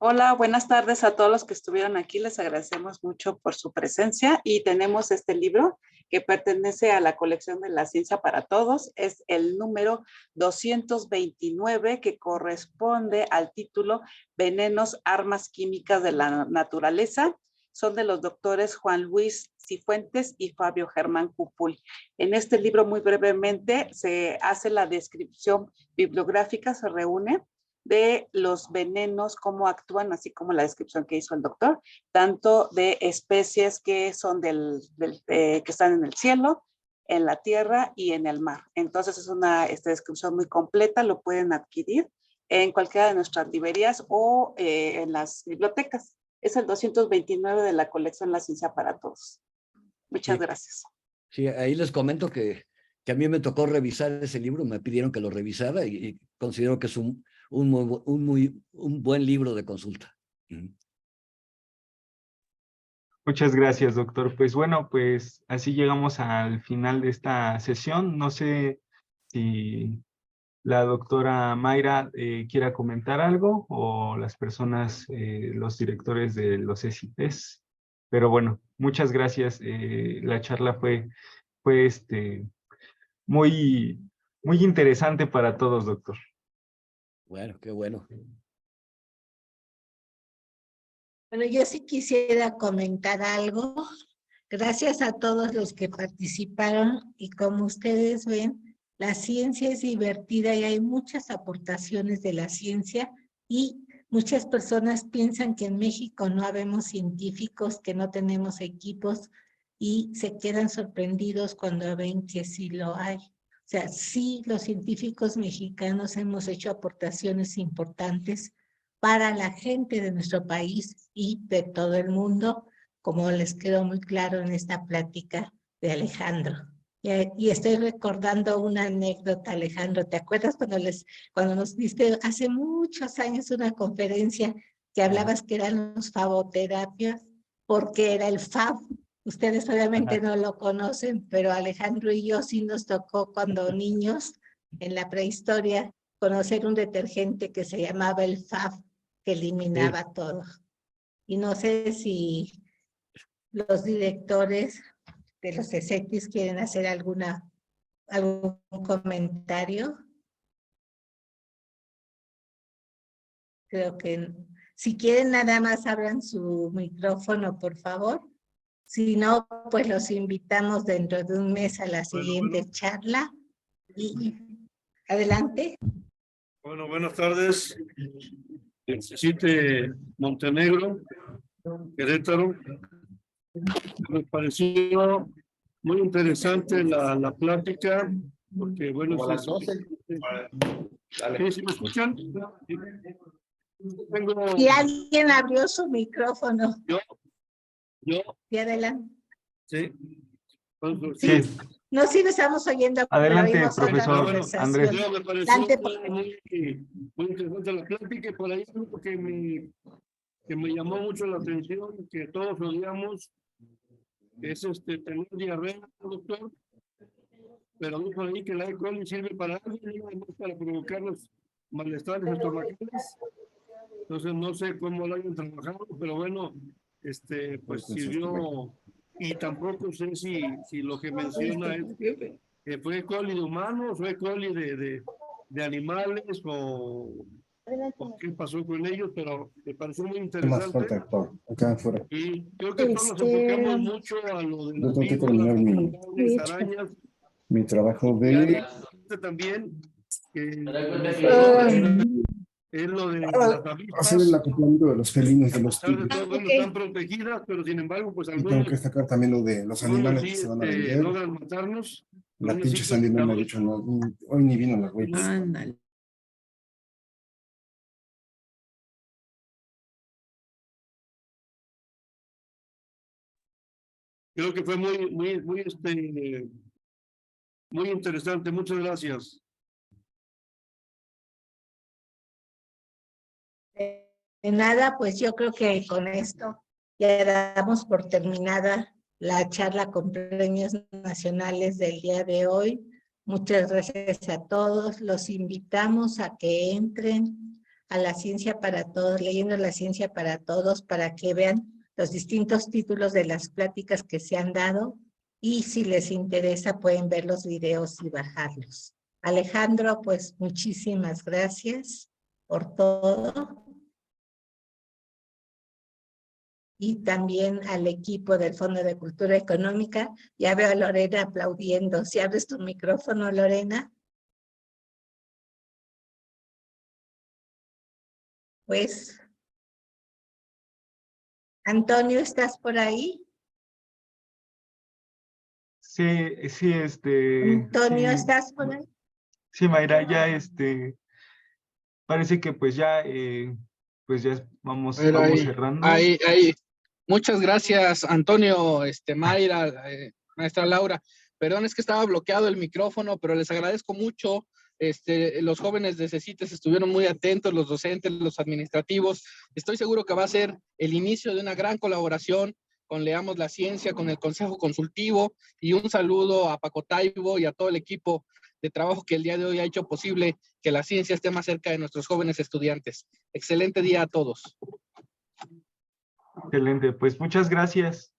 Hola, buenas tardes a todos los que estuvieron aquí. Les agradecemos mucho por su presencia y tenemos este libro que pertenece a la colección de la Ciencia para Todos. Es el número 229 que corresponde al título Venenos, Armas Químicas de la Naturaleza. Son de los doctores Juan Luis Cifuentes y Fabio Germán Cupul. En este libro, muy brevemente, se hace la descripción bibliográfica, se reúne de los venenos, cómo actúan, así como la descripción que hizo el doctor, tanto de especies que son que están en el cielo, en la tierra y en el mar. Entonces es una descripción muy completa, lo pueden adquirir en cualquiera de nuestras librerías o en las bibliotecas. Es el 229 de la colección La Ciencia para Todos. Muchas gracias. Sí, ahí les comento que a mí me tocó revisar ese libro, me pidieron que lo revisara y considero que es un buen libro de consulta. Muchas gracias, doctor. Pues bueno, pues así llegamos al final de esta sesión. No sé si la doctora Mayra quiera comentar algo o las personas, los directores de los ECITES. Pero bueno, muchas gracias. La charla fue muy interesante para todos, doctor. Bueno, qué bueno. Bueno, yo sí quisiera comentar algo. Gracias a todos los que participaron y como ustedes ven, la ciencia es divertida y hay muchas aportaciones de la ciencia y muchas personas piensan que en México no habemos científicos, que no tenemos equipos y se quedan sorprendidos cuando ven que sí lo hay. O sea, sí, los científicos mexicanos hemos hecho aportaciones importantes para la gente de nuestro país y de todo el mundo, como les quedó muy claro en esta plática de Alejandro. Y estoy recordando una anécdota, Alejandro. ¿Te acuerdas cuando nos diste hace muchos años una conferencia que hablabas que eran los favoterapias? Porque era el FAV. Ustedes obviamente no lo conocen, pero Alejandro y yo sí nos tocó cuando niños, en la prehistoria, conocer un detergente que se llamaba el FAV, que eliminaba todo. Y no sé si los directores de los ECETIS quieren hacer algún comentario. Creo que si quieren nada más abran su micrófono, por favor. Si no, pues los invitamos dentro de un mes a la siguiente charla. Y adelante. Bueno, buenas tardes. CITE Montenegro, Querétaro. Me pareció muy interesante la plática, porque bueno, ¿sí me escuchan? Si alguien abrió su micrófono. Yo. Y adelante. Sí. Sí. No, sí lo estamos oyendo. Adelante, pero profesor Andrés. Me pareció muy interesante la plática y por ahí algo que me llamó mucho la atención, que todos odiamos, es tener diarrea, doctor, pero dijo ahí que la E. coli sirve para algo, no para provocar los malestares estomacales. Entonces no sé cómo lo hayan trabajado, pero bueno, pues sirvió. Y tampoco sé si lo que menciona es que fue coli de humanos, fue coli de animales o qué pasó con ellos, pero me pareció muy interesante. Y creo que todos nos enfocamos mucho a lo de las víboras, arañas. Mi trabajo de... También es lo de las avispas. Hacer el acoplamiento de los felinos de los tigres. Están protegidas, pero sin embargo, pues algunos... Tengo que destacar también lo de los animales que se van a vender. Logran matarnos. La pinche Sandy no me ha dicho nada. Hoy ni vino la güey. Ándale. Creo que fue muy interesante. Muchas gracias. De nada, pues yo creo que con esto ya damos por terminada la charla con premios nacionales del día de hoy. Muchas gracias a todos. Los invitamos a que entren a La Ciencia para Todos, leyendo La Ciencia para Todos, para que vean los distintos títulos de las pláticas que se han dado, y si les interesa pueden ver los videos y bajarlos. Alejandro, pues muchísimas gracias por todo. Y también al equipo del Fondo de Cultura Económica. Ya veo a Lorena aplaudiendo. Si abres tu micrófono, Lorena. Pues, Antonio, ¿estás por ahí? Sí, Antonio, sí, ¿estás por ahí? sí, Mayra, ya parece que pues ya vamos Pero cerrando. muchas gracias, Antonio, Mayra, maestra Laura. Perdón, es que estaba bloqueado el micrófono, pero les agradezco mucho. Los jóvenes de CECITES estuvieron muy atentos, los docentes, los administrativos. Estoy seguro que va a ser el inicio de una gran colaboración con Leamos la Ciencia, con el Consejo Consultivo, y un saludo a Paco Taibo y a todo el equipo de trabajo que el día de hoy ha hecho posible que la ciencia esté más cerca de nuestros jóvenes estudiantes. Excelente día a todos. Excelente, pues muchas gracias.